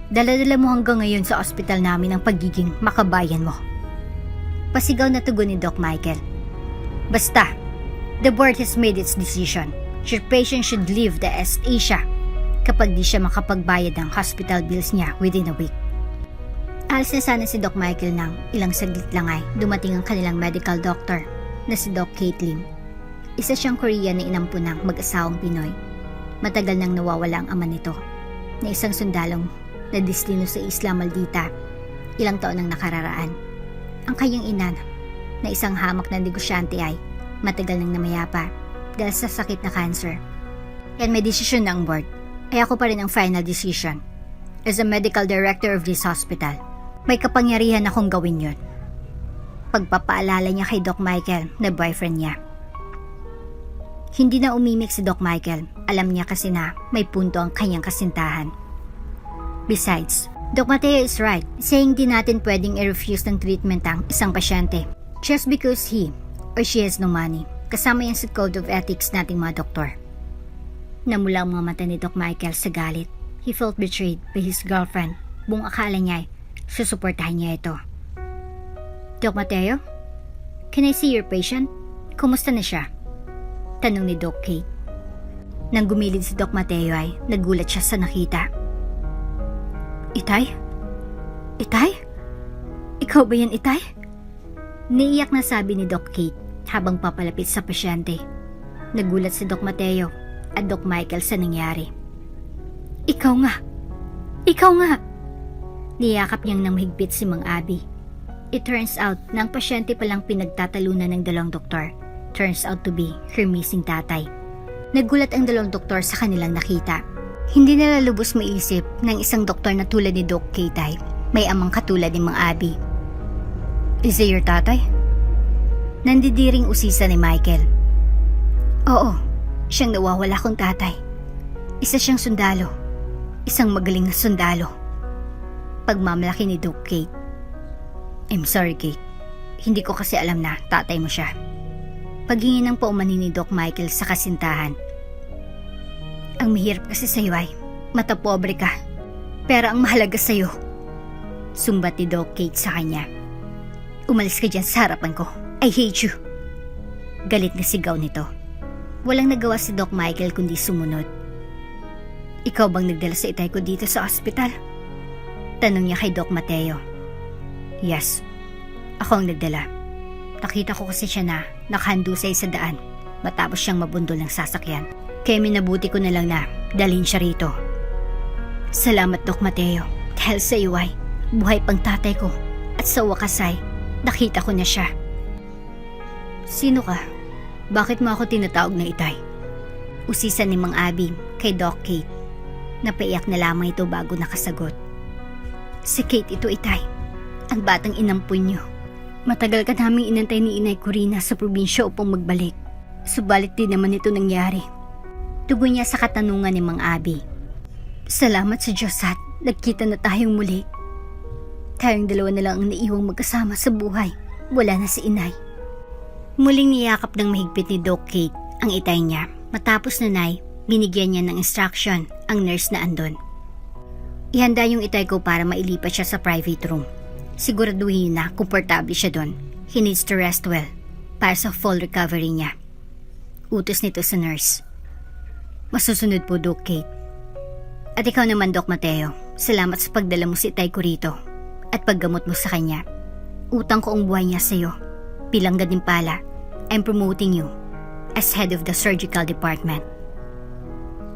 Dala-dala mo hanggang ngayon sa ospital namin ang pagiging makabayan mo. Pasigaw na tugon ni Doc Michael. Basta, the board has made its decision. Your patient should leave the East Asia kapag di siya makapagbayad ng hospital bills niya within a week. Alis na sana si Doc Michael nang ilang saglit lang ay dumating ang kanilang medical doctor na si Doc Kate Lim. Isa siyang Korean na inampunang mag-asawang Pinoy. Matagal nang nawawala ang ama nito na isang sundalong na destino sa Isla Maldita ilang taon nang nakararaan. Ang kanyang ina na isang hamak na negosyante ay matagal nang namayapa dahil sa sakit na cancer. Yan may desisyon na ang board ay ako pa rin ang final decision. As a medical director of this hospital, may kapangyarihan akong gawin yun. Pagpapaalala niya kay Doc Michael na boyfriend niya. Hindi na umimik si Doc Michael. Alam niya kasi na may punto ang kanyang kasintahan. Besides, Doc Mateo is right, saying di natin pwedeng i-refuse ng treatment ang isang pasyente just because he or she has no money. Kasama yan sa code of ethics nating mga doktor. Namula ang mga mata ni Doc Michael sa galit. He felt betrayed by his girlfriend. Buong akala niya ay susuportahan niya ito. Doc Mateo, can I see your patient? Kumusta na siya? Tanong ni Doc Kate. Nang gumilid si Doc Mateo ay nagulat siya sa nakita. Itay? Itay? Ikaw ba yan, Itay? Niiyak na sabi ni Doc Kate habang papalapit sa pasyente. Nagulat si Doc Mateo at Doc Michael sa nangyari. Ikaw nga! Ikaw nga! Niyakap niyang nang mahigpit si Mang Abby. It turns out na ang pasyente palang pinagtatalunan ng dalawang doktor. Turns out to be her missing tatay. Nagulat ang dalawang doktor sa kanilang nakita. Hindi nila lubos maisip ng isang doktor na tulad ni Doc Kate may amang katulad ni Mang Abby. Is it your tatay? Nandidiring usisa ni Michael. Oo, siyang nawawala kong tatay. Isa siyang sundalo. Isang magaling na sundalo. Pagmamalaki ni Doc Kate. I'm sorry, Kate. Hindi ko kasi alam na tatay mo siya. Paghingi ng paumanin ni Doc Michael sa kasintahan. Ang mahirap kasi sa'yo ay matapobre ka. Pero ang mahalaga sa'yo. Sumbat ni Doc Kate sa kanya. Umalis ka dyan sa harapan ko. I hate you. Galit na sigaw nito. Walang nagawa si Doc Michael kundi sumunod. Ikaw bang nagdala sa itay ko dito sa ospital? Tanong niya kay Doc Mateo. Yes, ako ang nagdala. Nakita ko kasi siya na nakahandusay sa daan matapos siyang mabundol ng sasakyan. Kaya minabuti ko na lang na dalhin siya rito. Salamat, Doc Mateo. Dahil sa iyo ay buhay pang tatay ko at sa wakas ay nakita ko na siya. Sino ka? Bakit mo ako tinatawag na itay? Usisa ni Mang Abby kay Doc Kate. Napaiyak na lamang ito bago nakasagot. Si Kate ito, itay. Ang batang inampun niyo. Matagal ka naming inantay ni Inay Corina sa probinsya upang magbalik. Subalit din naman ito nangyari. Tugon niya sa katanungan ni Mang Abby. Salamat sa Diyos at nagkita na tayong muli. Tayong dalawa na lang ang naiwang magkasama sa buhay. Wala na si Inay. Muling niyakap ng mahigpit ni Doc Kate ang itay niya. Matapos nanay, Binigyan niya ng instruction ang nurse na andon. Ihanda yung itay ko para mailipat siya sa private room. Siguraduhin na komportable siya doon. He needs to rest well para sa full recovery niya. Utos nito sa nurse. Masusunod po, Doc Kate. At ikaw naman, Doc Mateo, salamat sa pagdala mo si itay ko rito at paggamot mo sa kanya. Utang ko ang buhay niya sa iyo. Bilang gantimpala, I'm promoting you as head of the surgical department.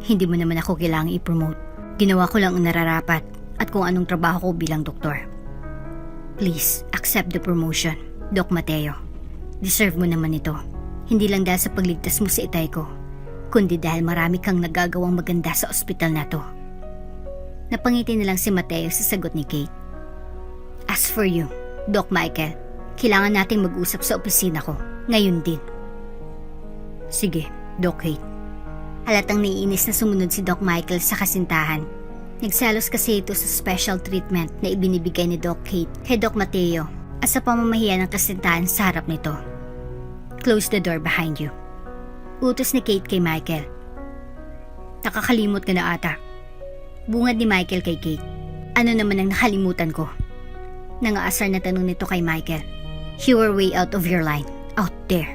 Hindi mo naman ako kailangang i-promote. Ginawa ko lang ang nararapat at kung anong trabaho ko bilang doktor. Please, accept the promotion, Doc Mateo. Deserve mo naman ito. Hindi lang dahil sa pagligtas mo sa itay ko, kundi dahil marami kang nagagawang maganda sa ospital na to. Napangiti na lang si Mateo sa sagot ni Kate. As for you, Doc Michael, kailangan nating mag-usap sa opisina ko. Ngayon din. Sige, Doc Kate. Halatang naiinis na sumunod si Doc Michael sa kasintahan. Nagsalos kasi ito sa special treatment na ibinibigay ni Doc Kate kay Doc Mateo at sa pamamahiya ng kasintahan sa harap nito. Close the door behind you. Utos ni Kate kay Michael. Nakakalimot ka na ata. Bungad ni Michael kay Kate. Ano naman ang nakalimutan ko? Nangaasar na tanong nito kay Michael. You were way out of your line. Out there.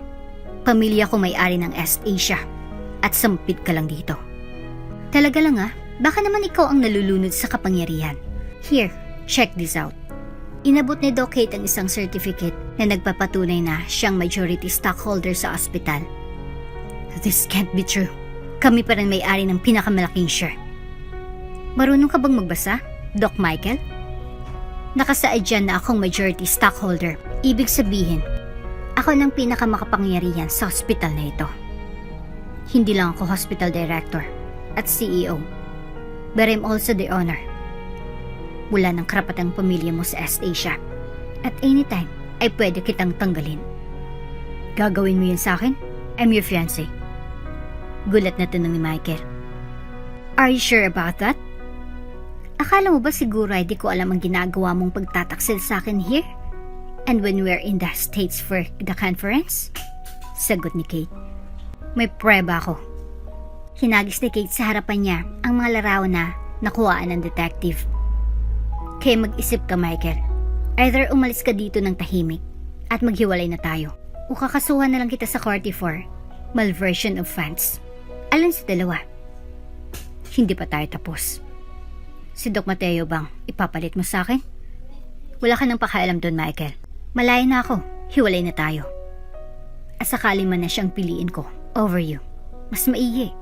Pamilya ko may-ari ng East Asia. At sampid ka lang dito. Talaga lang ah. Baka naman ikaw ang nalulunod sa kapangyarihan. Here, check this out. Inabot ni Doc Kate ang isang certificate na nagpapatunay na siyang majority stockholder sa ospital. This can't be true. Kami pa rin may-ari ng pinakamalaking share. Marunong ka bang magbasa, Doc Michael? Nakasaad dyan na akong majority stockholder. Ibig sabihin, ako ng pinakamakapangyarihan sa ospital na ito. Hindi lang ako hospital director at CEO. But I'm also the owner. Wala ng karapatang pamilya mo sa East Asia. At anytime, ay pwede kitang tanggalin. Gagawin mo yun sa akin? I'm your fiancé. Gulat na tanong ni Michael. Are you sure about that? Akala mo ba siguro ay di ko alam ang ginagawa mong pagtataksil sa akin here? And when we're in the States for the conference? Sagot ni Kate. May prueba ako. Hinagis ni Kate sa harapan niya ang mga larawan na nakuhaan ng detective. Kaya mag-isip ka, Michael. Either umalis ka dito ng tahimik at maghiwalay na tayo, o kakasuhan na lang kita sa korte for malversion of funds. Alin sa dalawa? Hindi pa tayo tapos. Si Doc Mateo bang ipapalit mo sa akin? Wala ka nang pakialam doon, Michael. Malaya na ako. Hiwalay na tayo. At sakali man na siyang piliin ko over you, mas maigi.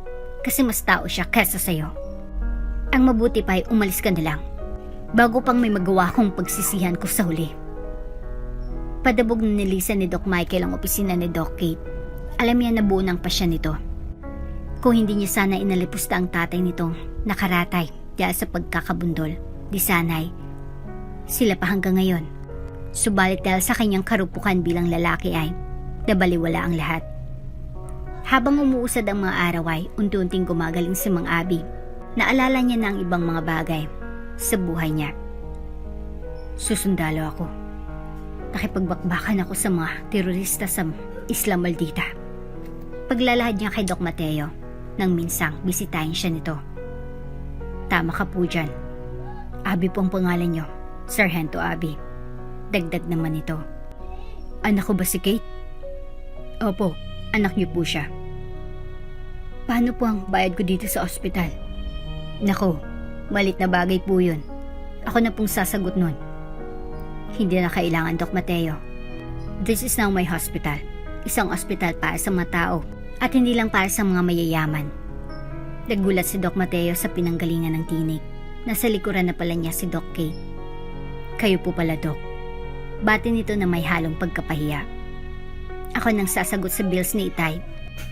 Kasi mas tao siya kesa sa'yo. Ang mabuti pa ay umalis ka na lang bago pang may magawa kong pagsisihan ko sa huli. Padabog na nilisan ni Doc Michael ang opisina ni Doc Kate. Alam niya na buo ng pasya nito. Kung hindi niya sana inalipusta ang tatay nitong nakaratay dahil sa pagkakabundol, di sanay sila pa hanggang ngayon. Subalit dahil sa kanyang karupukan bilang lalaki ay nabaliwala ang lahat. Habang umuusad ang mga araw ay unti-unting gumagaling si Mang Abi. Naalala niya na ang ibang mga bagay sa buhay niya. Susundalo ako. Nakipagbakbakan ako sa mga terorista sa Isla Maldita. Paglalahad niya kay Doc Mateo nang minsang bisitahin siya nito. Tama ka po dyan. Abi po ang pangalan niyo, Sargento Abi. Dagdag naman ito. Anak ko ba si Kate? Opo, anak niyo po siya. Paano po ang bayad ko dito sa ospital? Nako, malit na bagay po yun. Ako na pong sasagot nun. Hindi na kailangan, Doc Mateo. This is now my hospital. Isang ospital para sa mga tao at hindi lang para sa mga mayayaman. Nagulat si Doc Mateo sa pinanggalingan ng tinig. Nasa likuran na pala niya si Doc Kate. Kayo po pala, Doc. Bati nito na may halong pagkapahiya. Ako nang sasagot sa bills ni Itay.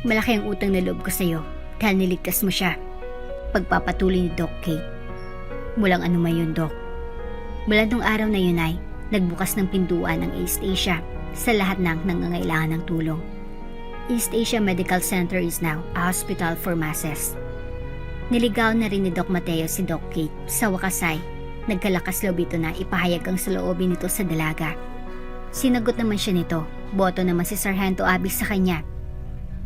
Malaki ang utang na loob ko sa iyo dahil niligtas mo siya. Pagpapatuloy ni Doc Kate. Walang anuman yun, Doc. Mula nung araw na yun ay nagbukas ng pintuan ng East Asia sa lahat ng nangangailangan ng tulong. East Asia Medical Center is now a hospital for masses. Niligaw na rin ni Doc Mateo si Doc Kate. Sa wakas ay nagkalakas loob ito na ipahayag ang saloobin nito sa dalaga. Sinagot naman siya nito. Boto naman si Sargento Abi sa kanya.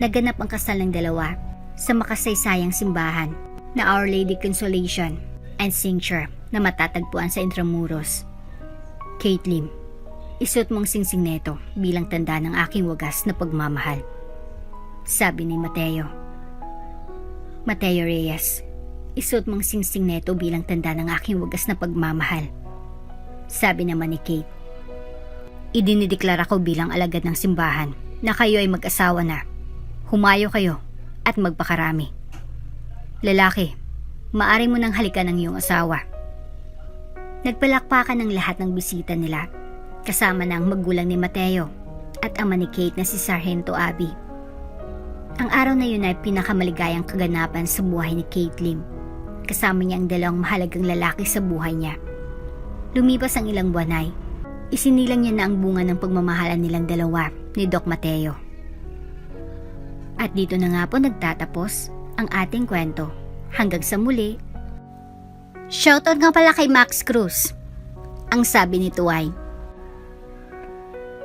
Naganap ang kasal ng dalawa sa makasaysayang simbahan na Our Lady Consolation and Cincture na matatagpuan sa Intramuros. Kate Lim, isuot mong singsing neto bilang tanda ng aking wagas na pagmamahal. Sabi ni Mateo. Mateo Reyes, isuot mong singsing neto bilang tanda ng aking wagas na pagmamahal. Sabi naman ni Kate. Idinideklara ko bilang alagad ng simbahan na kayo ay mag-asawa na. Humayo kayo at magpakarami. Lalaki, maari mo nang halikan ang iyong asawa. Nagpalakpakan ng lahat ng bisita nila, kasama na ang magulang ni Mateo at ama ni Kate na si Sargento Abby. Ang araw na yun ay pinakamaligayang kaganapan sa buhay ni Kate Lim. Kasama niya ang dalawang mahalagang lalaki sa buhay niya. Lumipas ang ilang buwan ay isinilang niya na ang bunga ng pagmamahalan nilang dalawa ni Doc Mateo. At dito na nga po nagtatapos ang ating kwento. Hanggang sa muli. Shoutout nga pala kay Max Cruz. Ang sabi nito ay,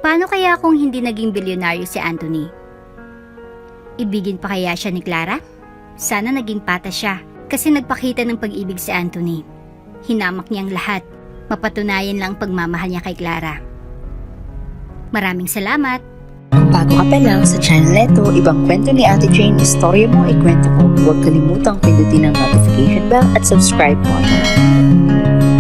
paano kaya kung hindi naging bilyonaryo si Anthony? Ibigin pa kaya siya ni Clara? Sana naging patas siya kasi nagpakita ng pag-ibig si Anthony. Hinamak niyang lahat. Mapatunayan lang ang pagmamahal niya kay Clara. Maraming salamat! Kung bago ka pa lang sa channel neto, ibang kwento ni Ate Jane, istorya mo, ikwento ko. Huwag kalimutang pindutin ang notification bell at subscribe button.